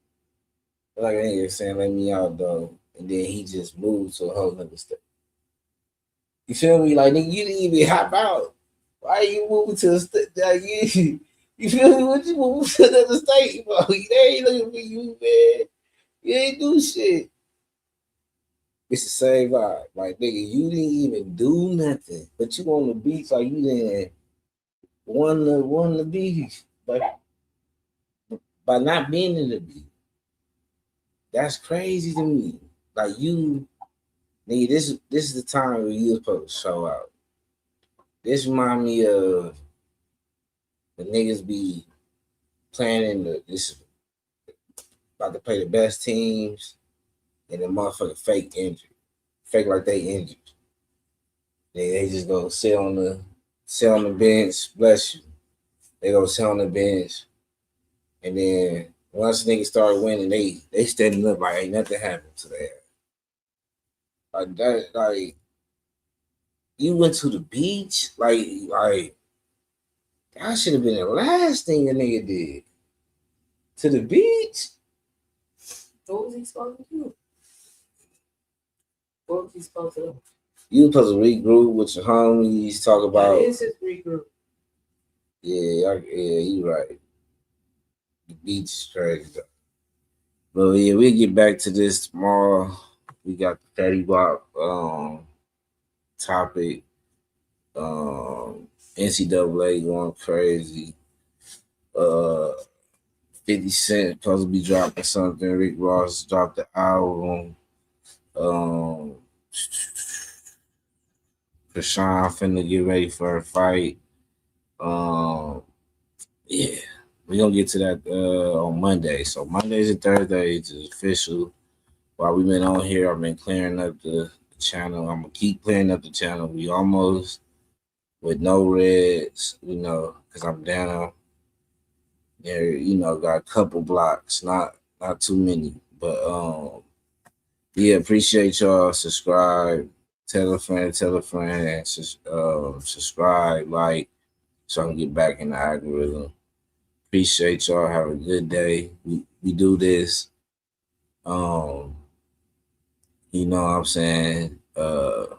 A: Like a nigga saying, let me out though. And then he just moved to a whole nother state. You feel me? Like, nigga, you didn't even hop out. Why you moving to a state? Like, you feel me? What you moving to another state, bro? They ain't looking for you, man. You ain't do shit. It's the same vibe. Like, nigga, you didn't even do nothing. But you on the beach, like, you didn't won the beach. But by not being in the beach, that's crazy to me. Like, you, nigga, this is the time where you supposed to show out. This remind me of the niggas be playing this about to play the best teams, and the motherfucker fake injured. Fake like they injured. They just go sit on the bench, bless you. They go sit on the bench. And then once niggas start winning, they standing up like ain't nothing happened to them. Like that, like, you went to the beach, like that should have been the last thing a nigga did. To the beach?
E: What was he supposed to do? What was he supposed to do?
A: You were supposed to regroup with your homies, talk about.
E: It's just regroup.
A: Yeah, you right. The beach is crazy though. But yeah, we'll get back to this tomorrow. We got the Fetty Wap topic. NCAA going crazy. 50 Cent supposed to be dropping something. Rick Ross dropped the album. Krishan finna get ready for a fight. Yeah, we're gonna get to that on Monday. So Mondays and Thursdays is official. While we've been on here, I've been clearing up the channel. I'm gonna keep clearing up the channel. We almost with no reds, because I'm down there, got a couple blocks, not too many. But yeah, appreciate y'all. Subscribe, tell a friend, subscribe, like, so I can get back in the algorithm. Appreciate y'all. Have a good day. We do this. You know what I'm saying? To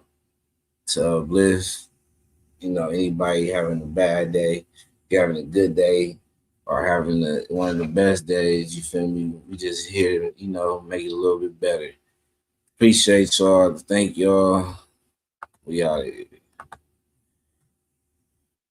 A: uplift, anybody having a bad day, you're having a good day, or having one of the best days, you feel me? We just here, make it a little bit better. Appreciate y'all. Thank y'all. We out of here.